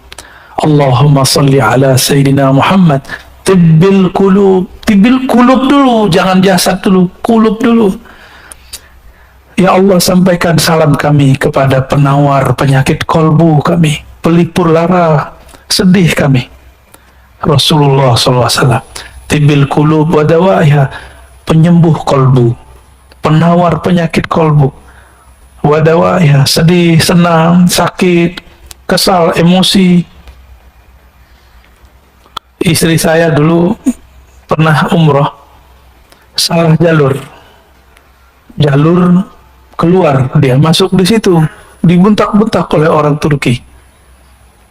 Allahumma salli ala Sayyidina Muhammad. Tibbil qulub. Tibbil qulub dulu, jangan jasad dulu, qulub dulu. Ya Allah, sampaikan salam kami kepada penawar penyakit kolbu kami, pelipur lara sedih kami, Rasulullah SAW. Tibil qulub wa dawaiha, penyembuh kolbu, penawar penyakit kolbu. Wa dawaiha, sedih, senang, sakit, kesal, emosi. Istri saya dulu pernah umroh, salah jalur keluar, dia masuk di situ, dibentak-bentak oleh orang Turki.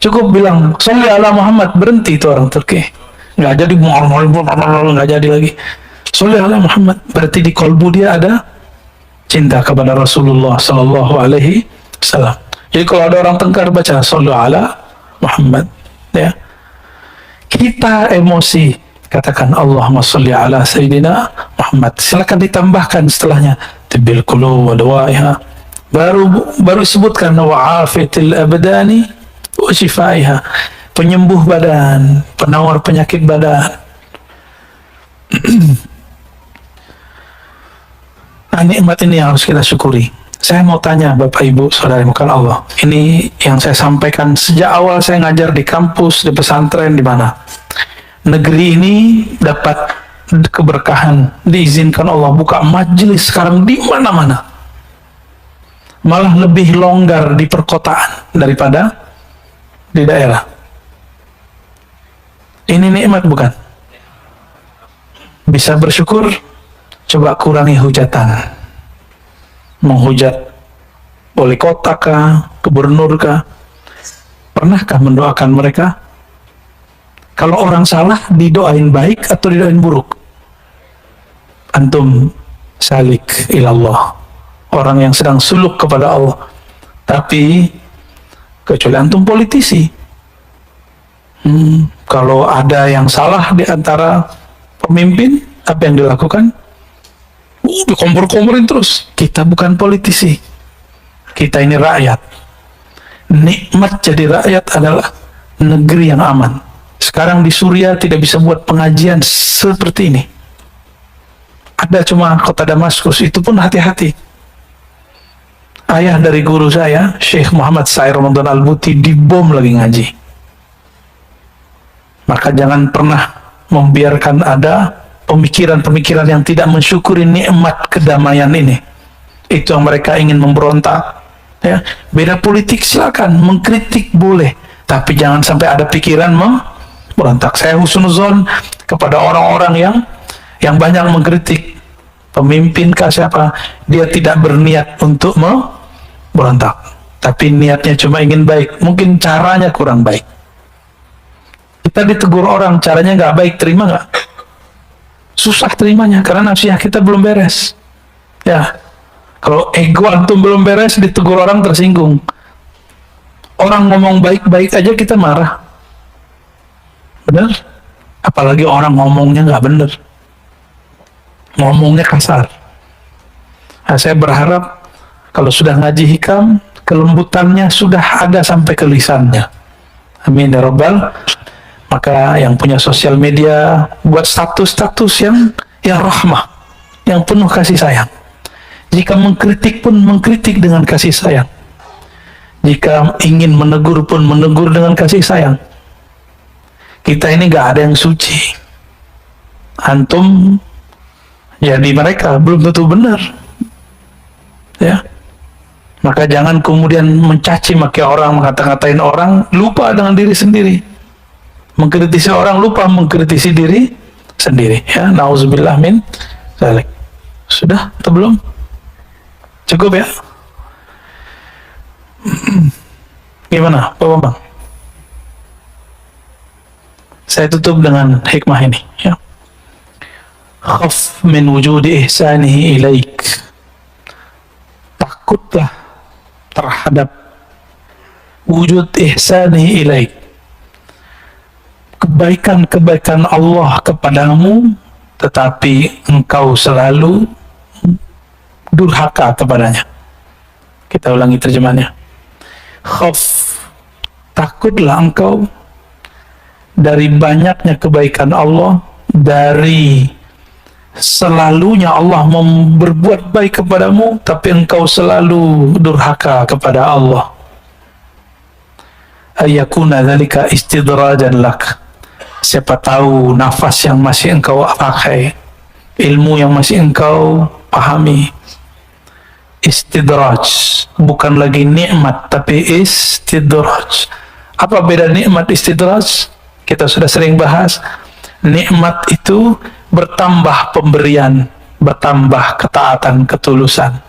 Cukup bilang sholli ala Muhammad, berhenti itu orang Turki. Nggak jadi, nggak jadi lagi. Sholli ala Muhammad, berarti di kolbu dia ada cinta kepada Rasulullah Sallallahu Alaihi Wasallam. Jadi kalau ada orang tengkar baca sholli ala Muhammad, ya. Kita emosi, katakan Allahumma sholli ala Sayyidina Muhammad. Silakan ditambahkan setelahnya tibil qulub wa dawaiha. Baru sebutkan wa afiyatil abdani wa shifaiha, penyembuh badan, penawar penyakit badan. Nah, nikmat ini yang harus kita syukuri. Saya mau tanya Bapak Ibu Saudara mukan Allah, ini yang saya sampaikan sejak awal saya ngajar di kampus, di pesantren, di mana negeri ini dapat keberkahan, diizinkan Allah buka majelis sekarang di mana-mana, malah lebih longgar di perkotaan daripada di daerah. Ini nikmat bukan? Bisa bersyukur. Coba kurangi hujatan, menghujat wali kota kah, gubernur kah. Pernahkah mendoakan mereka? Kalau orang salah, didoain baik atau didoain buruk? Antum salik ilallah, orang yang sedang suluk kepada Allah. Tapi kecuali antum politisi, kalau ada yang salah di antara Pemimpin, apa yang dilakukan? Dikompor-komporin terus. Kita bukan politisi. Kita ini rakyat. Nikmat jadi rakyat adalah negeri yang aman. Sekarang di Suriah tidak bisa buat pengajian seperti ini. Ada cuma kota Damaskus, itu pun hati-hati. Ayah dari guru saya, Syekh Muhammad Sair Ramadan Al-Buti, dibom lagi ngaji. Maka jangan pernah membiarkan ada pemikiran-pemikiran yang tidak mensyukuri nikmat kedamaian ini. Itu yang mereka ingin memberontak. Ya, beda politik silakan, mengkritik boleh, tapi jangan sampai ada pikiran memberontak. Saya husnuzon kepada orang-orang yang banyak mengkritik pemimpin kah siapa, dia tidak berniat untuk memberontak, tapi niatnya cuma ingin baik, mungkin caranya kurang baik. Kita ditegur orang, caranya nggak baik, terima nggak? Susah terimanya, karena nafsiyah kita belum beres. Ya, kalau ego antum belum beres, ditegur orang tersinggung. Orang ngomong baik-baik aja kita marah. Bener? Apalagi orang ngomongnya nggak bener, ngomongnya kasar. Nah, saya berharap kalau sudah ngaji hikam, kelembutannya sudah ada sampai ke lisannya. Amin ya rabbal. Maka yang punya sosial media, buat status-status yang rahmah, yang penuh kasih sayang. Jika mengkritik pun mengkritik dengan kasih sayang. Jika ingin menegur pun menegur dengan kasih sayang. Kita ini nggak ada yang suci. Antum jadi mereka belum tentu benar. Ya. Maka jangan kemudian mencaci maki orang, mengata-ngatain orang, lupa dengan diri sendiri. Mengkritisi orang, lupa mengkritisi diri sendiri. Ya, nauzubillah min dzalik. Sudah atau belum? Cukup ya? Gimana, Pak Bambang? Saya tutup dengan hikmah ini, ya. Khaf min wujudi ihsanihi ilaik. Takutlah terhadap wujud ihsanihi ilaik, kebaikan-kebaikan Allah kepadamu, tetapi engkau selalu durhaka kepadanya. Kita ulangi terjemahannya. Khaf, takutlah engkau dari banyaknya kebaikan Allah, dari selalunya Allah berbuat baik kepadamu, tapi engkau selalu durhaka kepada Allah. Ayakuna dzalika istidrajan lak. Siapa tahu nafas yang masih engkau pakai, ilmu yang masih engkau pahami, istidraj, bukan lagi nikmat tapi istidraj. Apa beda nikmat istidraj? Kita sudah sering bahas. Nikmat itu bertambah pemberian, bertambah ketaatan, ketulusan,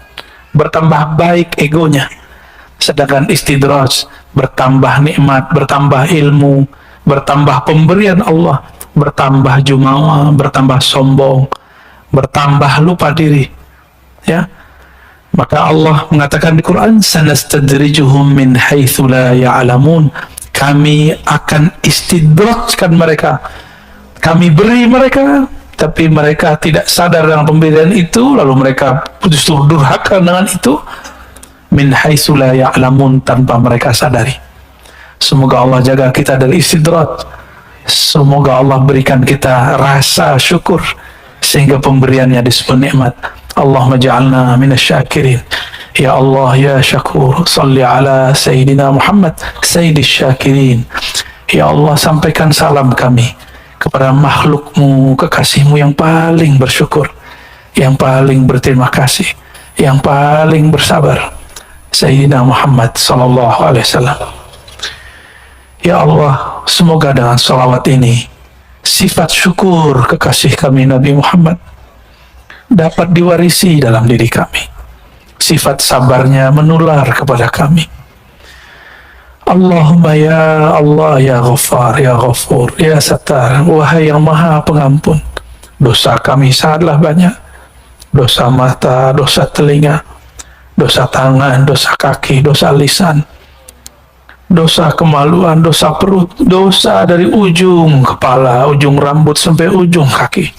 bertambah baik egonya. Sedangkan istidraj bertambah nikmat, bertambah ilmu, bertambah pemberian Allah, bertambah jumawa, bertambah sombong, bertambah lupa diri. Ya. Maka Allah mengatakan di Quran, sanastadrijuhum min haitsu la ya'lamun. Kami akan istidrajkan mereka. Kami beri mereka, tapi mereka tidak sadar dengan pemberian itu, lalu mereka justru durhaka dengan itu. Min haitsu la ya'lamun, tanpa mereka sadari. Semoga Allah jaga kita dari istidraj. Semoga Allah berikan kita rasa syukur sehingga pemberiannya disebut nikmat. Allahumma ja'alna minasyakirin. Ya Allah ya Syakur, salli ala Sayyidina Muhammad Sayyidis Syakirin. Ya Allah, sampaikan salam kami kepada makhlukmu, kekasihmu yang paling bersyukur, yang paling berterima kasih, yang paling bersabar, Sayyidina Muhammad sallallahu alaihi wasallam. Ya Allah, semoga dengan salawat ini sifat syukur kekasih kami Nabi Muhammad dapat diwarisi dalam diri kami. Sifat sabarnya menular kepada kami. Allahumma ya Allah ya Ghaffar ya Ghafur ya Sattar, wahai yang maha pengampun. Dosa kami sangatlah banyak. Dosa mata, dosa telinga, dosa tangan, dosa kaki, dosa lisan, dosa kemaluan, dosa perut, dosa dari ujung kepala, ujung rambut sampai ujung kaki.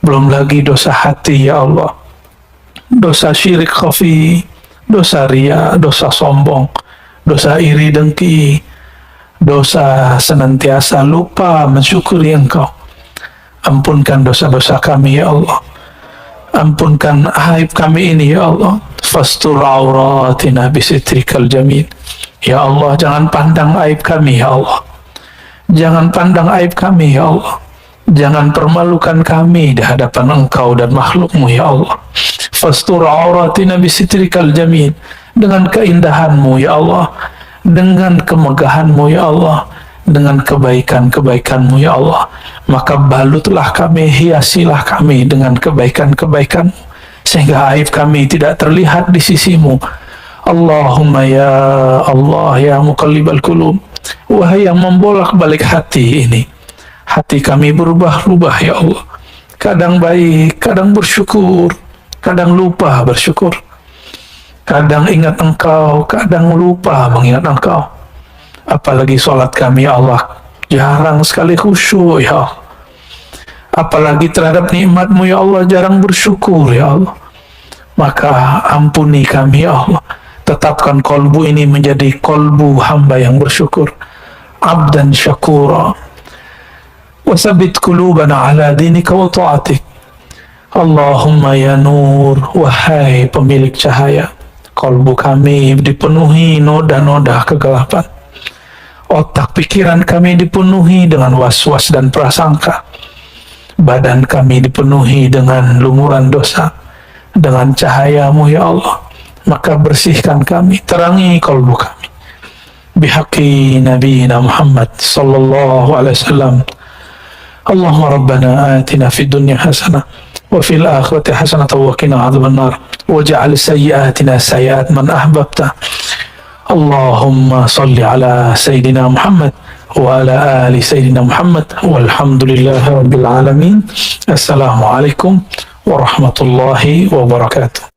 belum lagi dosa hati ya Allah, dosa syirik khafi, dosa ria, dosa sombong, dosa iri dengki, dosa senantiasa lupa mensyukuri Engkau. Ampunkan dosa-dosa kami ya Allah, ampunkan aib kami ini ya Allah. Fastur auratina bisitrikal jamil. Ya Allah, jangan pandang aib kami ya Allah, jangan pandang aib kami ya Allah, jangan permalukan kami di hadapan Engkau dan makhlukmu ya Allah. Fastur auratina bisitrikal jamil. Dengan keindahanmu ya Allah, dengan kemegahanmu ya Allah, dengan kebaikan-kebaikanmu ya Allah, maka balutlah kami, hiasilah kami dengan kebaikan-kebaikanmu, sehingga aib kami tidak terlihat di sisimu. Allahumma ya Allah ya muqallibal qulub, wahai yang membolak-balik hati ini, hati kami berubah-ubah ya Allah, kadang baik, kadang bersyukur, kadang lupa bersyukur, kadang ingat Engkau, kadang lupa mengingat Engkau. Apalagi sholat kami ya Allah, jarang sekali khusyuk ya Allah. Apalagi terhadap nikmat-Mu ya Allah, jarang bersyukur ya Allah. Maka ampuni kami ya Allah, tetapkan kolbu ini menjadi kolbu hamba yang bersyukur, abdan syakura. Wasabit qulubana ala dinika wa ta'atik. Allahumma ya nur, wahai pemilik cahaya, kolbu kami dipenuhi noda-noda kegelapan, otak pikiran kami dipenuhi dengan was-was dan prasangka, badan kami dipenuhi dengan lumuran dosa. Dengan cahaya-Mu ya Allah, maka bersihkan kami, terangi kolbu kami. Bihaqi Nabiina Muhammad sallallahu alaihi wasallam. Allahumma rabbana atina fid dunya hasanah wa fil akhirati hasanah wa qina adzaban nar waj'al sayyi'atina sayyi'at man ahbabta. Allahumma salli ala Sayyidina Muhammad wa ala ali Sayyidina Muhammad walhamdulillahi rabbil alamin. Assalamualaikum warahmatullahi wabarakatuh.